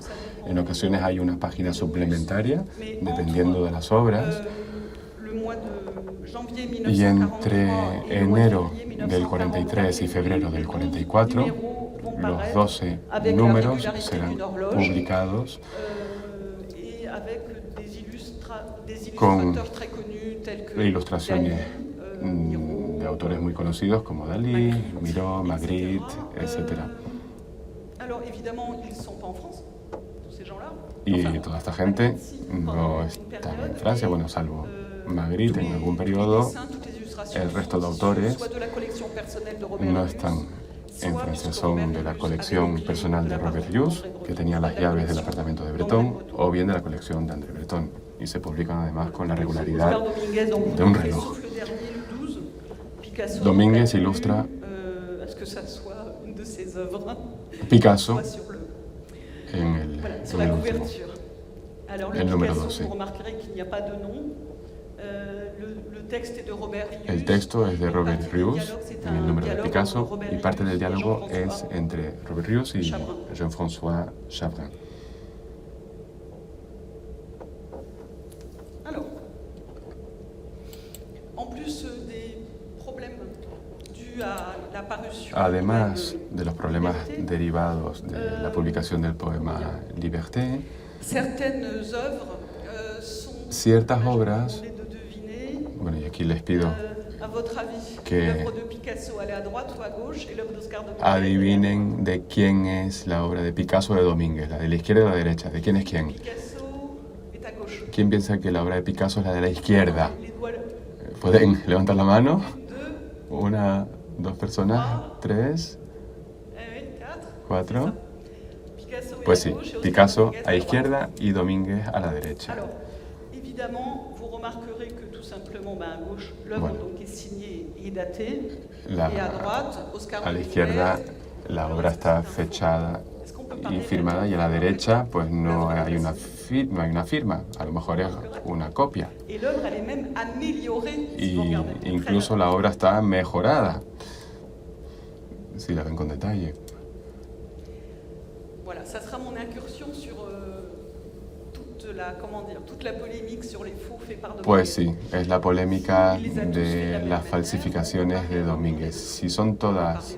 En ocasiones hay una página suplementaria, dependiendo de las obras. Y entre enero del 43 y febrero del 44, los 12 números serán publicados con ilustraciones de autores muy conocidos como Dalí, Miró, Magritte, etc. Y toda esta gente no está en Francia, bueno, salvo Magritte en algún periodo. El resto de autores no están en Francia, son de la colección personal de Robert Rius, que tenía las llaves del apartamento de Breton, o bien de la colección de André Breton, y se publican además con la regularidad de un reloj. Domínguez ilustra Picasso en el último, el número 12. El texto es de Robert Rius en el número de Picasso y parte del diálogo es entre Robert Rius y Jean-François Chabrun. Además de los problemas derivados de la publicación del poema Liberté, ciertas obras, bueno, y aquí les pido que adivinen de quién es la obra de Picasso o de Domínguez, la de la izquierda o de la derecha, ¿de quién es quién? ¿Quién piensa que la obra de Picasso es la de la izquierda? ¿Pueden levantar la mano? 1, 2 personas, 3, 4. Pues sí, Picasso a la izquierda y Domínguez a la derecha. Bueno, a la izquierda la obra está fechada y firmada y a la derecha pues no hay una firma, a lo mejor es una copia. Y incluso la obra está mejorada, si la ven con detalle. Voilà, ça sera mon incursion sur toute la polémique sur les faux faits par Domínguez. Pues sí, es la polémica de las falsificaciones de Domínguez. Si son todas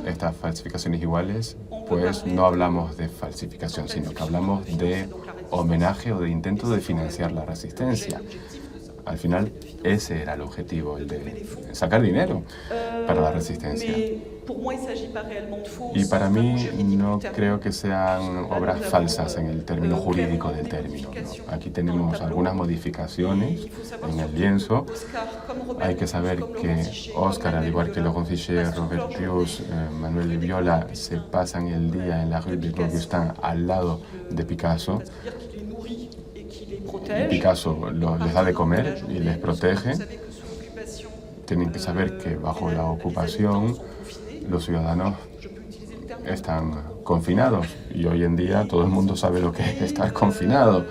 estas falsificaciones iguales, pues no hablamos de falsificación, sino que hablamos de homenaje o de intento de financiar la resistencia. Al final, ese era el objetivo, el de sacar dinero para la resistencia. Y para mí no creo que sean obras falsas en el término jurídico del término, ¿no? Aquí tenemos algunas modificaciones en el lienzo. Hay que saber que Oscar, al igual que Laurent Fichet, Robert Rius, Manuel Viola, se pasan el día en la rue de Augustin al lado de Picasso. Y Picasso les da de comer y les protege. Tienen que saber que bajo la ocupación los ciudadanos están confinados y hoy en día todo el mundo sabe lo que es estar confinado.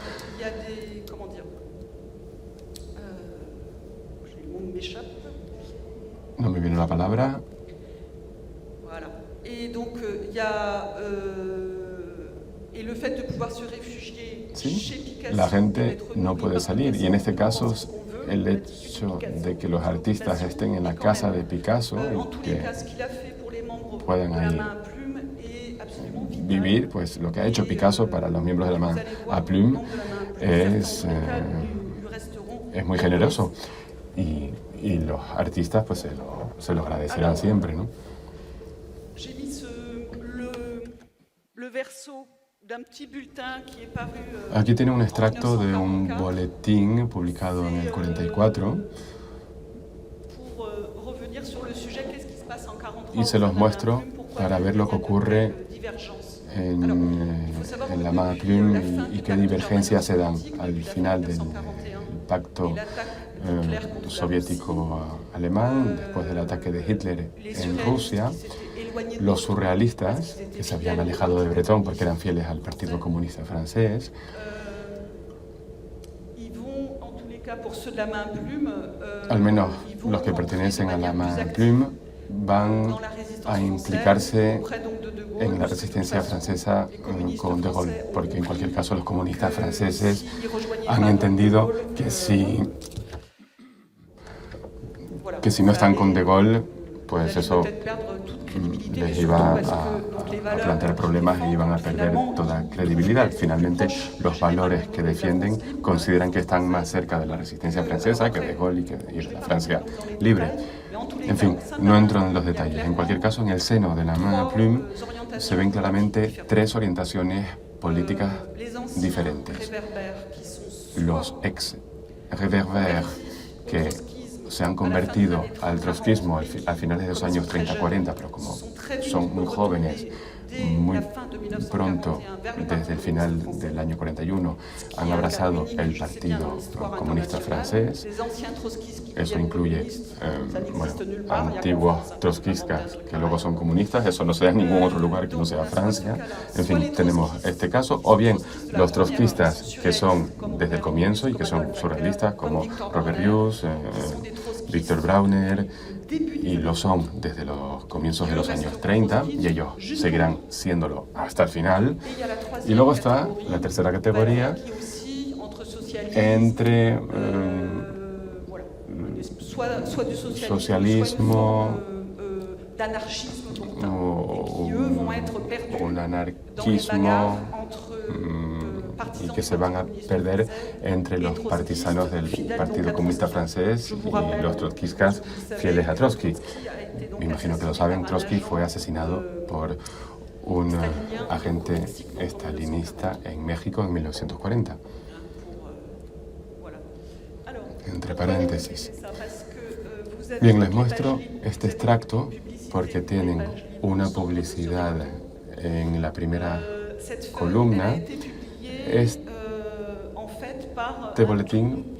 No me viene la palabra. Sí, la gente no puede salir y en este caso el hecho de que los artistas estén en la casa de Picasso y que puedan ahí vivir, pues lo que ha hecho Picasso para los miembros de la main à plume es muy generoso y los artistas pues se lo agradecerán siempre, ¿no? Aquí tiene un extracto de un boletín publicado en el 44 y se los muestro para ver lo que ocurre en la main à plume y qué divergencias se dan al final del pacto soviético-alemán, después del ataque de Hitler en Rusia. Los surrealistas, que se habían alejado de Breton porque eran fieles al Partido Comunista francés, al menos los que pertenecen a la main à plume, van a implicarse en la resistencia francesa con De Gaulle, porque en cualquier caso los comunistas franceses han entendido que si no están con De Gaulle, pues eso les iba a plantear problemas y iban a perder toda credibilidad. Finalmente, los valores que defienden consideran que están más cerca de la resistencia francesa que de Gaulle y de la Francia libre. En fin, no entro en los detalles. En cualquier caso, en el seno de la main à plume se ven claramente tres orientaciones políticas diferentes. Los ex-réverbères, que se han convertido al trotskismo a finales de los años 30-40, pero como son muy jóvenes, muy pronto, desde el final del año 41, han abrazado el Partido Comunista Francés. Eso incluye antiguos trotskistas que luego son comunistas. Eso no se da en ningún otro lugar que no sea Francia. En fin, tenemos este caso. O bien los trotskistas que son desde el comienzo y que son surrealistas, como Robert Rius, Victor Brauner, y lo son desde los comienzos de los años 30, y ellos seguirán siéndolo hasta el final. Y luego está la tercera categoría entre socialismo o un anarquismo, y que se van a perder entre los partisanos del Partido Comunista Francés y los trotskistas fieles a Trotsky. Me imagino que lo saben, Trotsky fue asesinado por un agente estalinista en México en 1940. Entre paréntesis. Bien, les muestro este extracto porque tienen una publicidad en la primera columna. Este boletín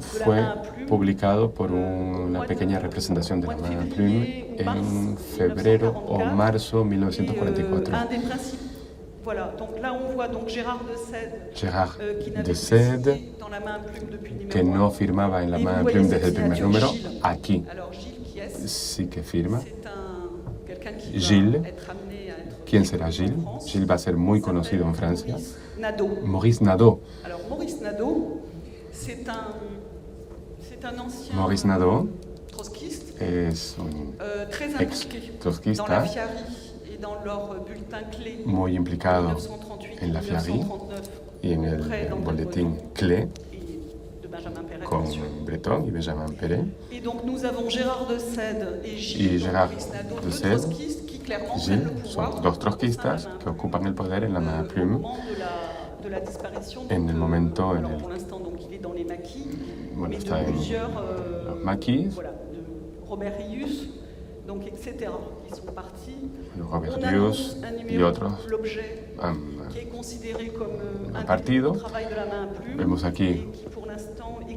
fue publicado por una pequeña representación de la main à plume en febrero o marzo de 1944. Gérard de Sède, que no firmaba en la main à plume desde el primer número, aquí sí que firma. Gilles. ¿Quién será Gilles? Gilles va a ser muy conocido en Francia. Maurice Nadeau. Maurice Nadeau es un ex-trotskista muy implicado en la FIARI y en el boletín Clé con Breton y Benjamin Péret. Y Gérard de Sède, Gilles, son dos trotskistas que ocupan el poder en la main à plume en el momento en el está en los maquis. Robert Rius y otros han partido. Vemos aquí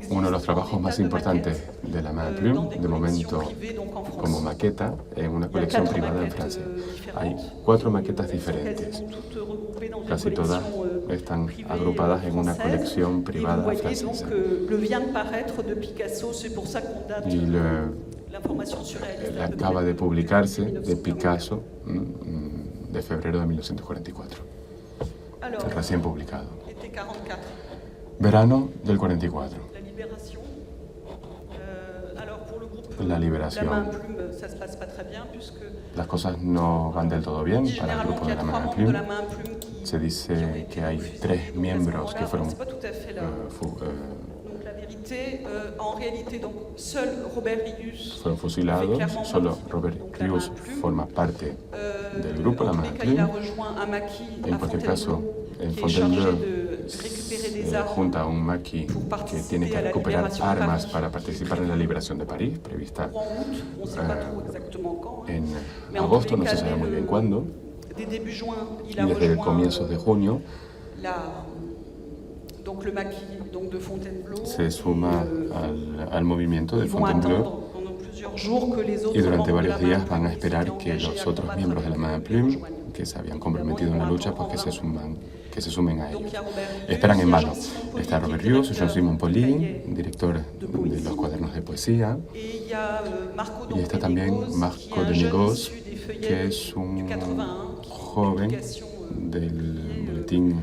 uno de los trabajos más importantes de la main à plume, de momento como maqueta, en una colección privada en Francia. Hay 4 maquetas diferentes. Casi todas están agrupadas en una colección privada francesa. Y acaba de publicarse de Picasso de febrero de 1944. Recién publicado. Verano del 44. La liberación. Las cosas no van del todo bien para el grupo de la main à plume. Se dice que hay 3 miembros que fueron fusilados. Solo Robert Rius forma parte del grupo, la main à plume. En cualquier caso, en Fontainebleau junta a un maquis que tiene que recuperar armas para participar en la liberación de París, prevista en agosto, no se sabe muy bien cuándo. y desde comienzos de junio se suma al movimiento de Fontainebleau y durante varios días van a esperar que los otros miembros de la Main Plume que se habían comprometido en la lucha, pues que se sumen a ellos. Esperan en vano. Está Robert Hughes, Jean-Simon Pauly, director de los cuadernos de poesía, y está también Marco de Negos, que es un joven del boletín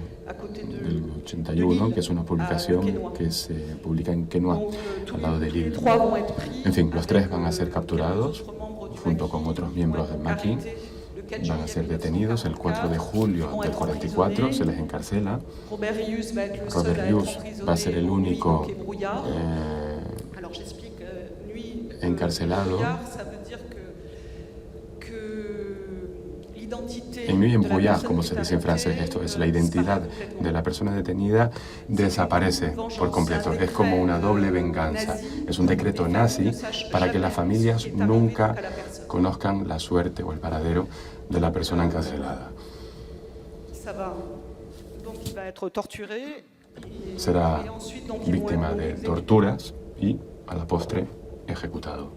del 81, que es una publicación que se publica en Quenoa, al lado de Lille. En fin, los tres van a ser capturados junto con otros miembros del maquis. Van a ser detenidos el 4 de julio del 44, se les encarcela. Robert Hughes va a ser el único encarcelado. En nuit embrouillard, como se dice en francés, esto es la identidad de la persona detenida desaparece por completo. Es como una doble venganza. Es un decreto nazi para que las familias nunca conozcan la suerte o el paradero de la persona encarcelada. Será víctima de torturas y, a la postre, ejecutado.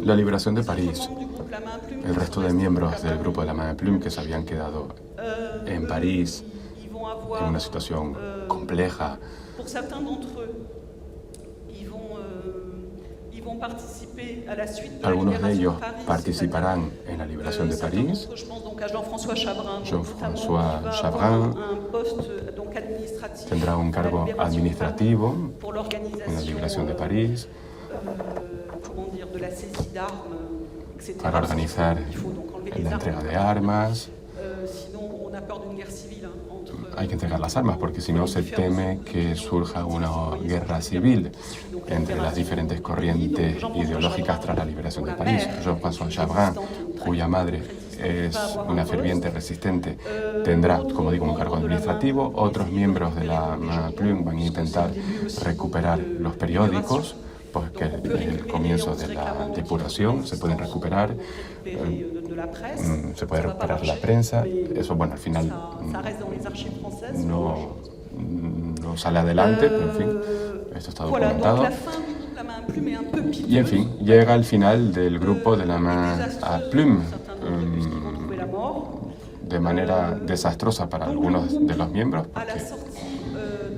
La liberación de París. El resto de miembros del grupo de la Main Plume que se habían quedado en París en una situación compleja. Algunos de ellos participarán en la liberación de París. Jean-François Chabrin tendrá un cargo administrativo en la liberación de París para organizar la entrega de armas. Hay que entregar las armas porque si no se teme que surja una guerra civil entre las diferentes corrientes ideológicas tras la liberación de París. Jean-François Chabrin, cuya madre es una ferviente resistente, tendrá, como digo, un cargo administrativo. Otros miembros de la Main Plume van a intentar recuperar los periódicos, porque es el comienzo de la depuración, se pueden recuperar, se puede recuperar la prensa. Eso, bueno, al final no sale adelante, pero en fin, esto está documentado. Y en fin, llega el final del grupo de la Main Plume, de manera desastrosa para algunos de los miembros, porque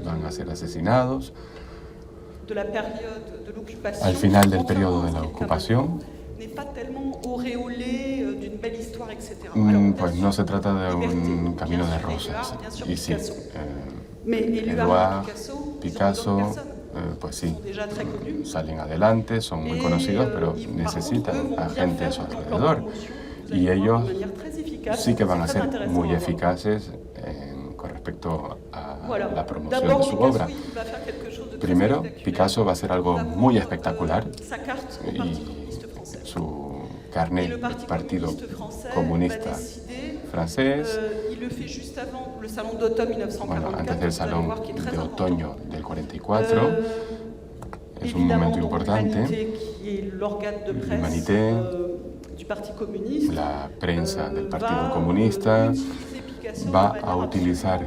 van a ser asesinados. Al final del periodo de la ocupación, pues no se trata de un camino de rosas. Y sí, Éluard, Picasso, pues sí, salen adelante, son muy conocidos, pero necesitan a gente a su alrededor. Y ellos sí que van a ser muy eficaces con respecto a la promoción de su obra. Primero, Picasso va a hacer algo muy espectacular y su carnet del Partido Comunista francés, bueno, antes del Salón de Otoño del 44, es un momento importante. L'Humanité, la prensa del Partido Comunista, va a utilizar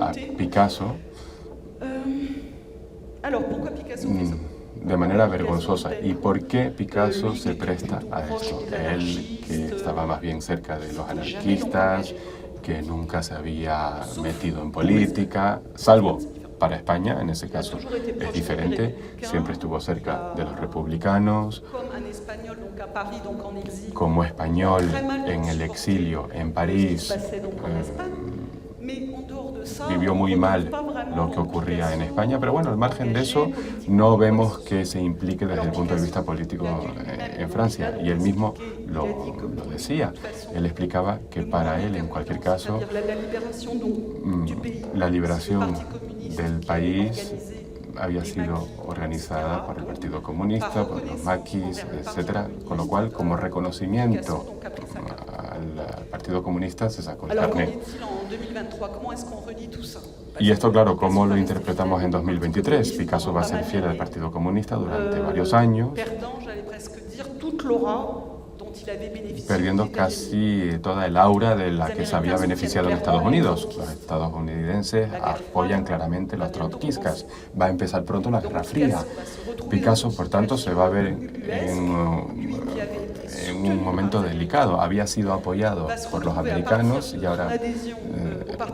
a Picasso de manera vergonzosa. ¿Y por qué Picasso se presta a esto? Él, que estaba más bien cerca de los anarquistas, que nunca se había metido en política, salvo para España, en ese caso es diferente, siempre estuvo cerca de los republicanos, como español en el exilio en París. Vivió muy mal lo que ocurría en España, pero bueno, al margen de eso, no vemos que se implique desde el punto de vista político en Francia. Y él mismo lo decía. Él explicaba que para él, en cualquier caso, la liberación del país había sido organizada por el Partido Comunista, por los maquis, etc. Con lo cual, como reconocimiento al Partido Comunista, se sacó el carnet. Y esto, claro, ¿cómo lo interpretamos en 2023? Picasso va a ser fiel al Partido Comunista durante varios años. perdiendo casi toda el aura de la que se había beneficiado en Estados Unidos. Los estadounidenses apoyan claramente los trotskistas. Va a empezar pronto la Guerra Fría. Picasso, por tanto, se va a ver en un momento delicado. Había sido apoyado por los americanos y ahora,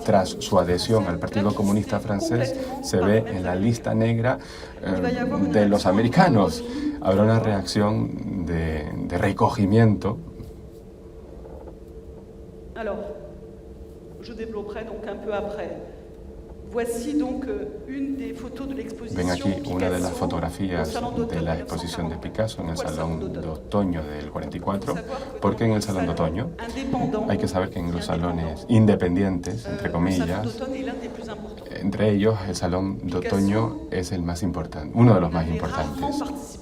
tras su adhesión al Partido Comunista francés, se ve en la lista negra de los americanos. Habrá una reacción de recogimiento. Alors, je développerai donc un peu après. Voici donc une des photos de l'exposition. Ven aquí una de las fotografías de la exposición de Picasso en el Salón de Otoño del 44. ¿Por qué en el Salón de Otoño? Hay que saber que en los salones independientes, entre comillas, entre ellos el Salón de Otoño es el más importante, uno de los más importantes.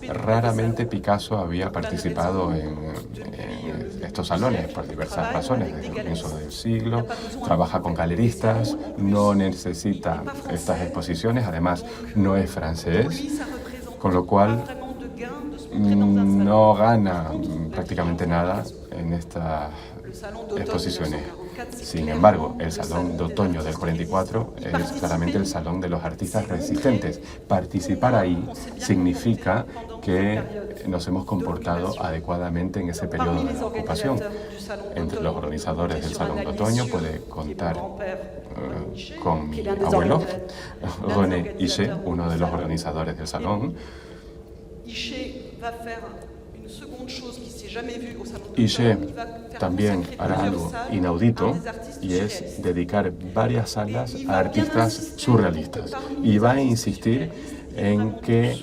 Raramente Picasso había participado en estos salones por diversas razones. Desde el comienzo del siglo, trabaja con galeristas, no necesita estas exposiciones, además no es francés, con lo cual no gana prácticamente nada en estas exposiciones. Sin embargo, el Salón de Otoño del 44 es claramente el salón de los artistas resistentes. Participar ahí significa que nos hemos comportado adecuadamente en ese periodo de la ocupación. Entre los organizadores del Salón de Otoño puede contar con mi abuelo, René Hichet, uno de los organizadores del salón. Hichet también hará algo inaudito y es dedicar varias salas a artistas surrealistas. Y va a insistir en que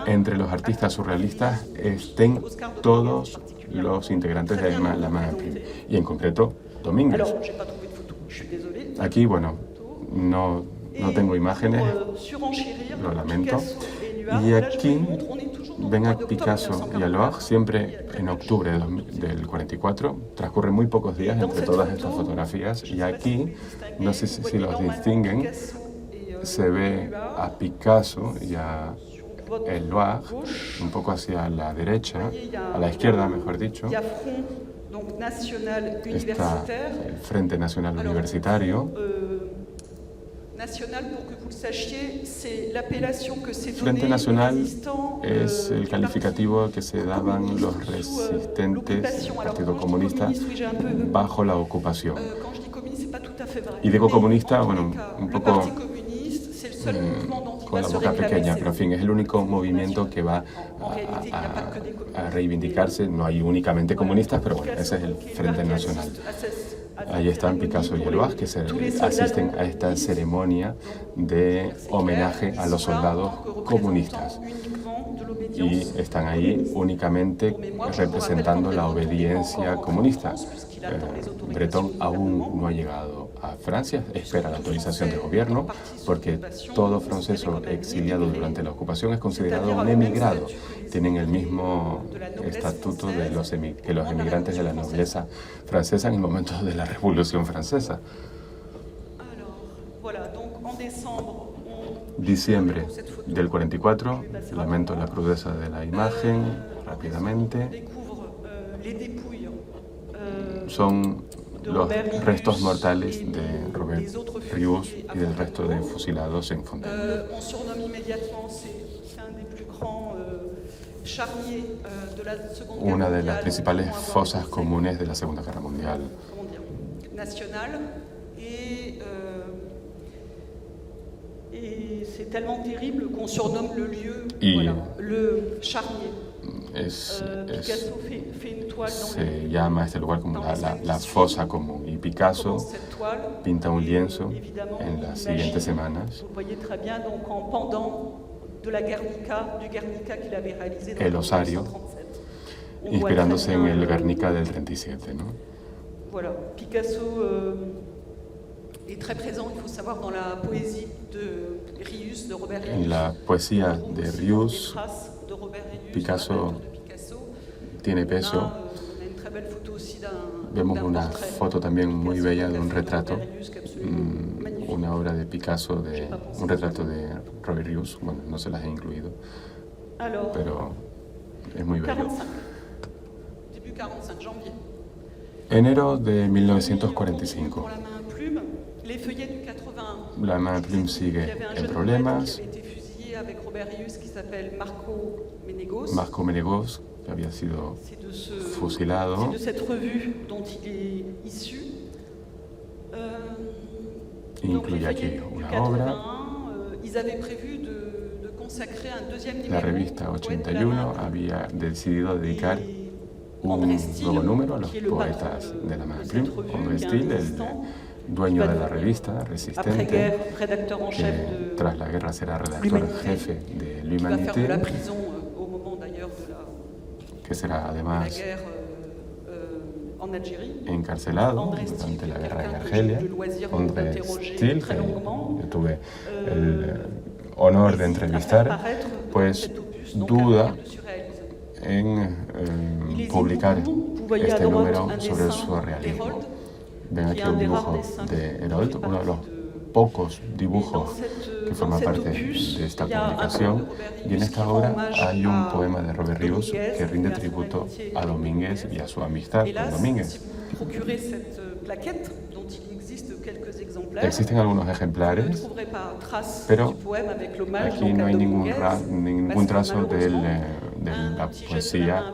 entre los artistas surrealistas estén todos los integrantes de la MAPI, y en concreto Domínguez. Aquí, bueno, no tengo imágenes, lo lamento. Y aquí ven a Picasso y a Loire siempre en octubre del 44. Transcurren muy pocos días entre todas estas fotografías. Y aquí, no sé si los distinguen, se ve a Picasso y a Loire un poco hacia la derecha, a la izquierda, mejor dicho. Está el Frente Nacional Universitario. Frente Nacional es el calificativo que se daban los resistentes al Partido Comunista bajo la ocupación. Y digo comunista, bueno, un poco con la boca pequeña, pero en fin, es el único movimiento que va a reivindicarse. No hay únicamente comunistas, pero bueno, ese es el Frente Nacional. Ahí están Picasso y Loire, que asisten a esta ceremonia de homenaje a los soldados comunistas. Y están ahí únicamente representando la obediencia comunista. Breton aún no ha llegado a Francia, espera la autorización del gobierno, porque todo francés exiliado durante la ocupación es considerado un emigrado. Tienen el mismo estatuto que los emigrantes de la nobleza francesa en el momento de la Revolución Francesa. Diciembre del 44, lamento la crudeza de la imagen, rápidamente. Son los restos mortales de Robert Rius y del resto de fusilados en Fontaine. Una de las principales fosas comunes de la Segunda Guerra Mundial. Y se llama este lugar como la fosa común. Y Picasso pinta un lienzo en las siguientes semanas. El osario, inspirándose en el Guernica del 37, ¿no? Voilà, Picasso est très présent, il faut savoir, dans la poésie de Rius, de Robert Rius. En la poesía de Rius, Picasso tiene peso. Vemos una foto también muy bella de un retrato, una obra de Picasso, un retrato de Robert Rius. Bueno, no se las he incluido, pero es muy bello. Enero de 1945. La main plume sigue en problemas. Marco Menegós, que había sido fusilado. Incluye aquí una obra. La revista 81 había decidido dedicar un nuevo número a los poetas de la main plume. André Stille, el dueño de la revista, resistente, que tras la guerra será redactor jefe de L'Humanité, que será además encarcelado durante la guerra en Argelia. André Stille, que yo tuve el honor de entrevistar, pues duda en publicar este número sobre el surrealismo. Ven aquí un dibujo de Herold, uno de los pocos dibujos que forma parte de esta publicación. Y en esta obra hay un poema de Robert Rius que rinde tributo a Domínguez y a su amistad con Domínguez. Existen algunos ejemplares, pero aquí no hay ningún trazo de la poesía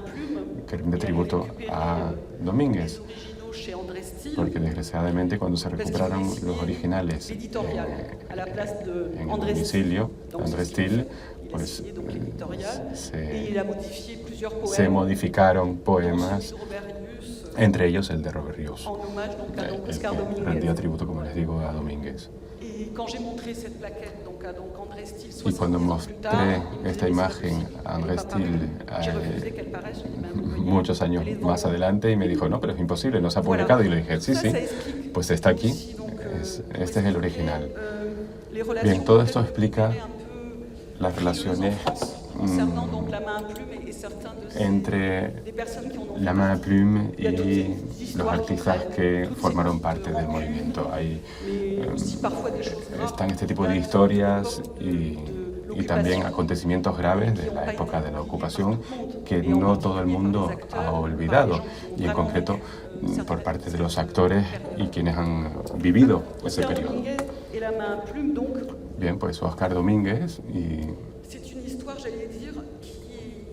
que rinde tributo a Domínguez, porque desgraciadamente cuando se recuperaron los originales en el domicilio de André Stille, pues se modificaron poemas, entre ellos el de Robert Rius, que rendía tributo, como les digo, a Domínguez. Y cuando mostré esta imagen a André Stille muchos años más adelante, y me dijo, no, pero es imposible, no se ha publicado. Y le dije, sí, pues está aquí, este es el original. Bien, todo esto explica las relaciones entre la main plume y los artistas que formaron parte del movimiento. Están este tipo de historias y también acontecimientos graves de la época de la ocupación que no todo el mundo ha olvidado, y en concreto por parte de los actores y quienes han vivido ese periodo. Bien, pues Oscar Domínguez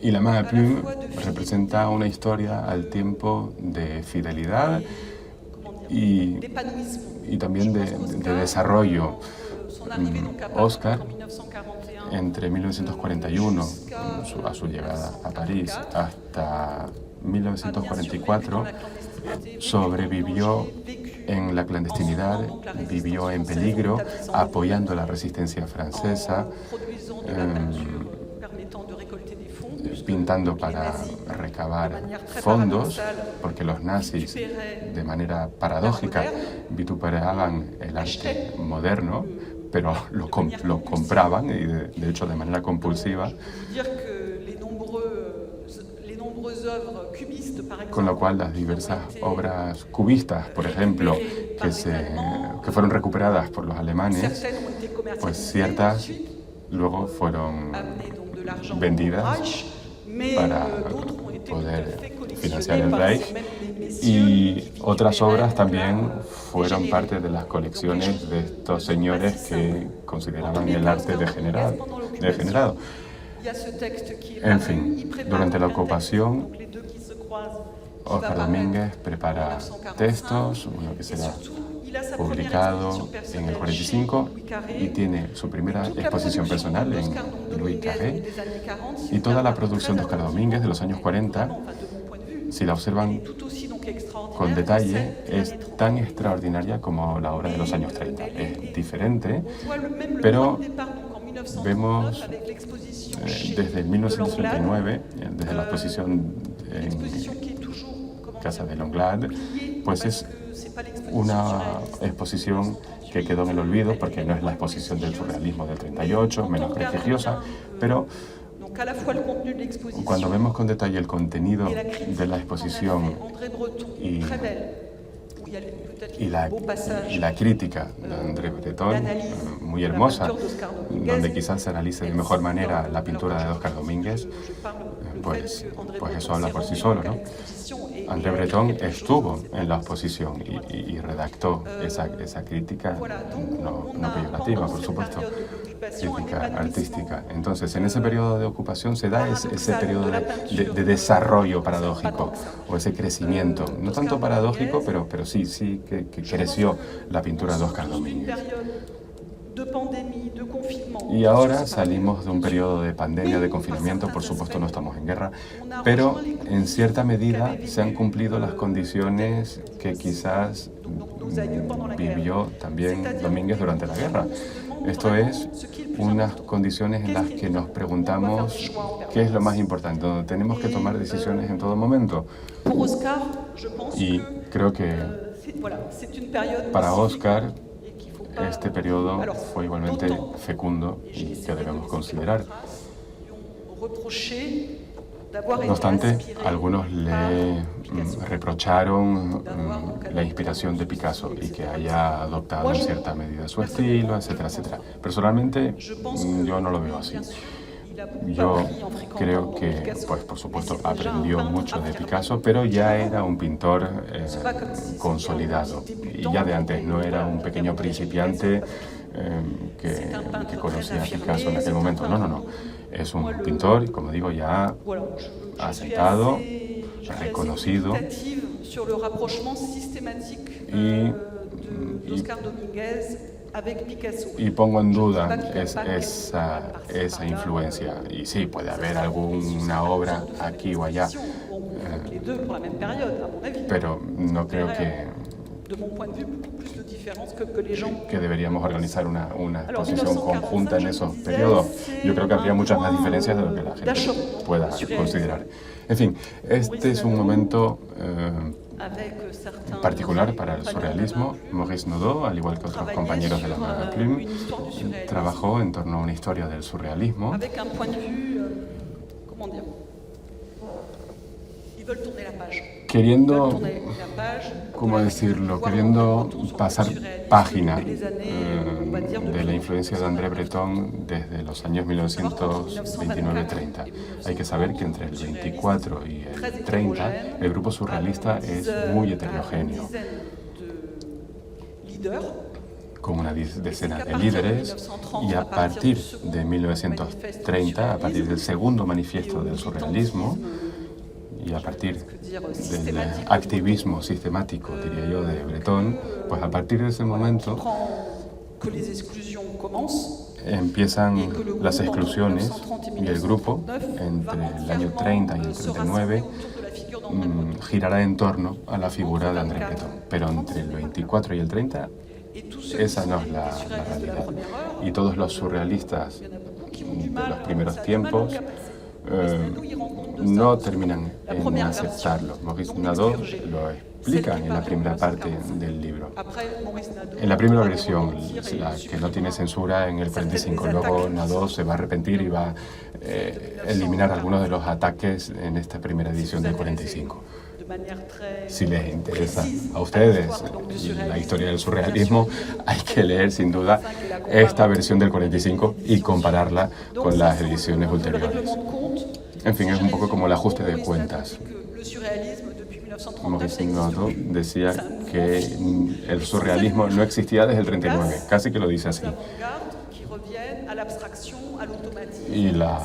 y la main plume representa una historia al tiempo de fidelidad y también de desarrollo. Oscar, entre 1941, a su llegada a París, hasta 1944, sobrevivió en la clandestinidad, vivió en peligro, apoyando la resistencia francesa, pintando para recabar fondos, porque los nazis, de manera paradójica, vituperaban el arte moderno, pero lo compraban, y de hecho de manera compulsiva, con lo cual las diversas obras cubistas, por ejemplo, que fueron recuperadas por los alemanes, pues ciertas luego fueron vendidas para poder financiar el Reich, y otras obras también fueron parte de las colecciones de estos señores que consideraban el arte degenerado. En fin, durante la ocupación, Oscar Domínguez prepara textos, uno que será publicado en el 45, y tiene su primera exposición personal en Louis Carré, y toda la producción de Oscar Domínguez de los años 40, si la observan con detalle, es tan extraordinaria como la obra de los años 30. Es diferente, pero vemos desde 1939, desde la exposición en Casa de Langlade, pues es una exposición que quedó en el olvido, porque no es la exposición del surrealismo del 38, menos prestigiosa, pero cuando vemos con detalle el contenido de la exposición y la crítica de André Breton, muy hermosa, donde quizás se analice de mejor manera la pintura de Oscar Domínguez, pues eso habla por sí solo, ¿no? André Breton estuvo en la exposición y redactó esa crítica, no peyorativa, por supuesto, crítica artística. Entonces, en ese periodo de ocupación se da ese periodo de desarrollo paradójico, o ese crecimiento, no tanto paradójico, pero sí que creció la pintura de Óscar Domínguez. Y ahora salimos de un periodo de pandemia, de confinamiento, por supuesto no estamos en guerra, pero en cierta medida se han cumplido las condiciones que quizás vivió también Domínguez durante la guerra. Esto es, unas condiciones en las que nos preguntamos qué es lo más importante, donde tenemos que tomar decisiones en todo momento. Y creo que para Óscar este periodo fue igualmente fecundo y que debemos considerar. No obstante, algunos le reprocharon la inspiración de Picasso y que haya adoptado en cierta medida su estilo, etcétera, etcétera. Personalmente, yo no lo veo así. Yo creo que, pues por supuesto, aprendió mucho de Picasso, pero ya era un pintor consolidado. Y ya de antes, no era un pequeño principiante que conocía a Picasso en aquel momento. No. Es un pintor, como digo, ya aceptado, reconocido. Y pongo en duda esa influencia. Y sí, puede haber alguna obra aquí o allá, pero no creo que deberíamos organizar una exposición conjunta en esos periodos. Yo creo que habría muchas más diferencias de lo que la gente pueda considerar. En fin, este es un momento particular para el surrealismo. Maurice Naudot, al igual que otros compañeros de la Maga Plume, trabajó en torno a una historia del surrealismo queriendo, ¿cómo decirlo?, queriendo pasar página de la influencia de André Breton desde los años 1929-30. Hay que saber que entre el 24 y el 30 el grupo surrealista es muy heterogéneo, con una decena de líderes, y a partir de 1930, a partir del segundo manifiesto del surrealismo, y a partir del activismo sistemático, diría yo, de Breton, pues a partir de ese momento empiezan las exclusiones y el grupo, entre el año 30 y el 39, girará en torno a la figura de André Breton. Pero entre el 24 y el 30, esa no es la realidad. Y todos los surrealistas de los primeros tiempos no terminan en aceptarlo. Maurice Naudot lo explica en la primera parte del libro. En la primera versión, la que no tiene censura, en el 45. Luego Naudot se va a arrepentir y va a eliminar algunos de los ataques en esta primera edición del 45. Si les interesa a ustedes la historia del surrealismo, hay que leer sin duda esta versión del 45 y compararla con las ediciones ulteriores. En fin, es un poco como el ajuste de cuentas. Maurice Naudot decía que el surrealismo no existía desde el 39, casi que lo dice así. Y la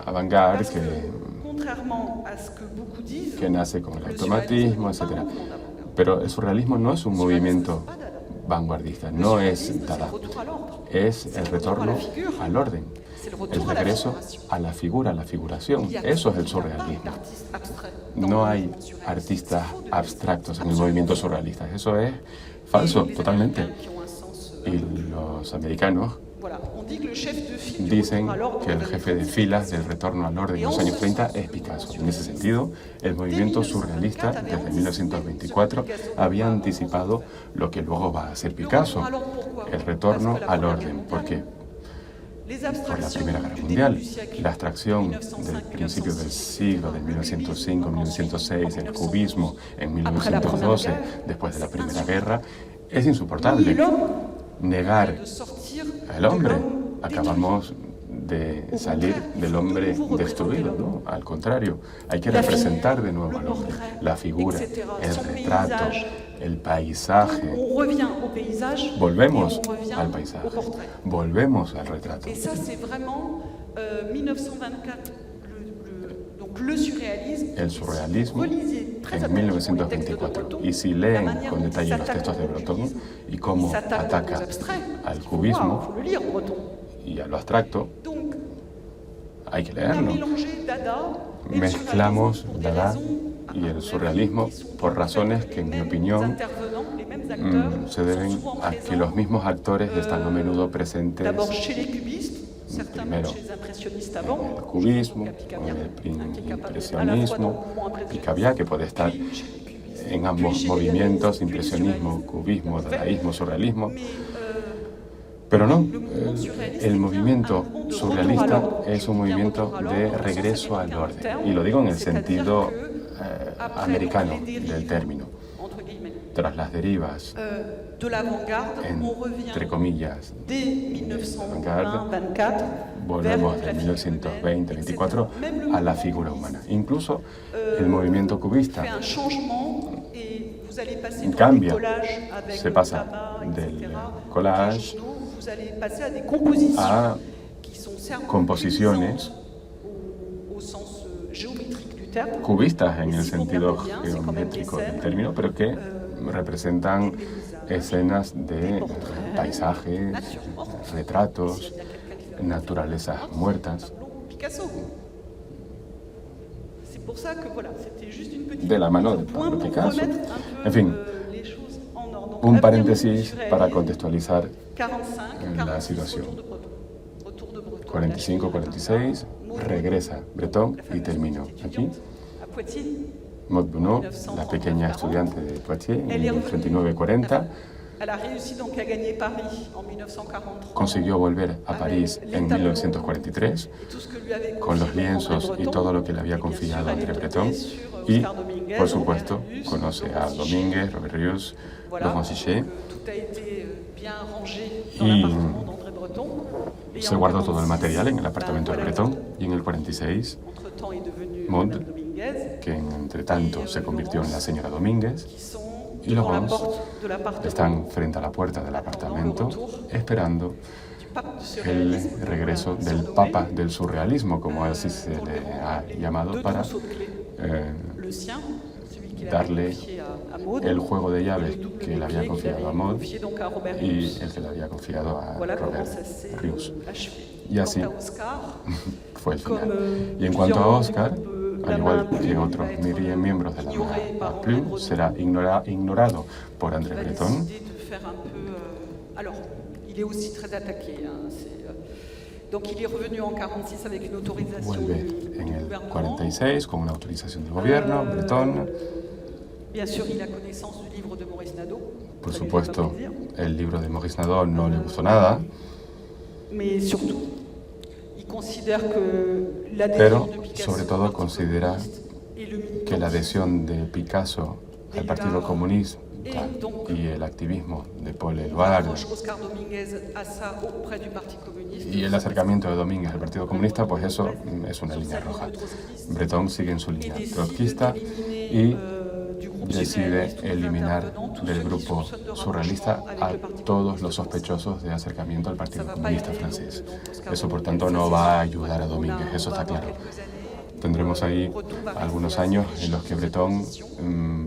avant-garde que nace con el automatismo, etc. Pero el surrealismo no es un movimiento vanguardista, no es Dada, es el retorno al orden, el regreso a la figura, a la figuración. Eso es el surrealismo. No hay artistas abstractos en el movimiento surrealista. Eso es falso, totalmente. Y los americanos dicen que el jefe de filas del retorno al orden en los años 30 es Picasso. En ese sentido, el movimiento surrealista desde 1924 había anticipado lo que luego va a ser Picasso, el retorno al orden. ¿Por qué? Por la Primera Guerra Mundial, la abstracción del principio del siglo, de 1905, 1906, el cubismo en 1912, después de la Primera Guerra, es insoportable. Negar al hombre. Acabamos de salir del hombre destruido, ¿no? Al contrario, hay que representar de nuevo al hombre, la figura, el retrato, el paisaje. Volvemos al paisaje, volvemos al retrato. El surrealismo en 1924. Y si leen con detalle los textos de Breton y cómo ataca al cubismo y a lo abstracto, hay que leerlo. Mezclamos Dada y el surrealismo por razones que, en mi opinión, se deben a que los mismos actores están a menudo presentes primero en el cubismo, en el impresionismo, Picabia, que puede estar en ambos movimientos, impresionismo, cubismo, dadaísmo, surrealismo. Pero no, el movimiento surrealista es un movimiento de regreso al orden. Y lo digo en el sentido americano del término. Tras las derivas, entre comillas, de avant-garde, volvemos de 1920-24 a la figura humana. Incluso el movimiento cubista cambia, se pasa del collage a composiciones cubistas en el sentido geométrico del término, pero que representan escenas de paisajes, retratos, naturalezas muertas. De la mano de Pablo Picasso. En fin, un paréntesis para contextualizar la situación. 45-46, regresa Breton y terminó aquí. Maud Bunot, la pequeña estudiante de Poitiers, en el 39-40, consiguió volver a París en 1943 con los lienzos y todo lo que le había confiado André Breton y, por supuesto, conoce a Domínguez, Robert Rius, Laurent Sichet y se guardó todo el material en el apartamento de Breton y en el 46 Maud, que entre tanto se convirtió en la señora Domínguez, y los Bons están frente a la puerta del apartamento esperando el regreso del Papa del Surrealismo, como así se le ha llamado, para darle el juego de llaves que le había confiado a Maud y el que le había confiado a Robert Rius. Y así fue el final. Y en cuanto a Oscar, al igual que otros miembros de la Plume, será ignorado por André Breton. Vuelve en el 46 con una autorización del gobierno, Breton. Por supuesto, el libro de Maurice Nadeau no le gustó nada. Pero, sobre todo, considera que la adhesión de Picasso al Partido Comunista y el activismo de Paul Éluard y el acercamiento de Domínguez al Partido Comunista, pues eso es una línea roja. Breton sigue en su línea trotskista y decide eliminar del grupo surrealista a todos los sospechosos de acercamiento al Partido Comunista francés. Eso, por tanto, no va a ayudar a Domínguez, eso está claro. Tendremos ahí algunos años en los que Breton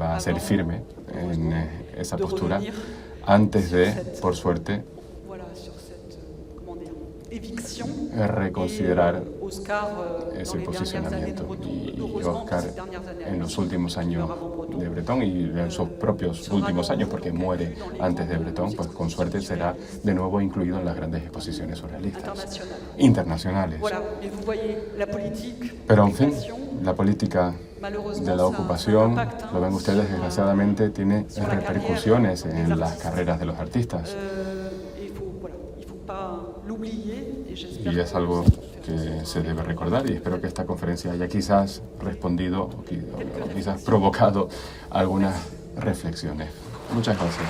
va a ser firme en esa postura antes de, por suerte, reconsiderar ese posicionamiento. Y Oscar, en los últimos años de Breton y en sus propios últimos años, porque muere antes de Breton, pues con suerte será de nuevo incluido en las grandes exposiciones surrealistas internacionales. Pero, en fin, la política de la ocupación, lo ven ustedes, desgraciadamente, tiene repercusiones en las carreras de los artistas. Y es algo que se debe recordar y espero que esta conferencia haya quizás respondido o quizás provocado algunas reflexiones. Muchas gracias.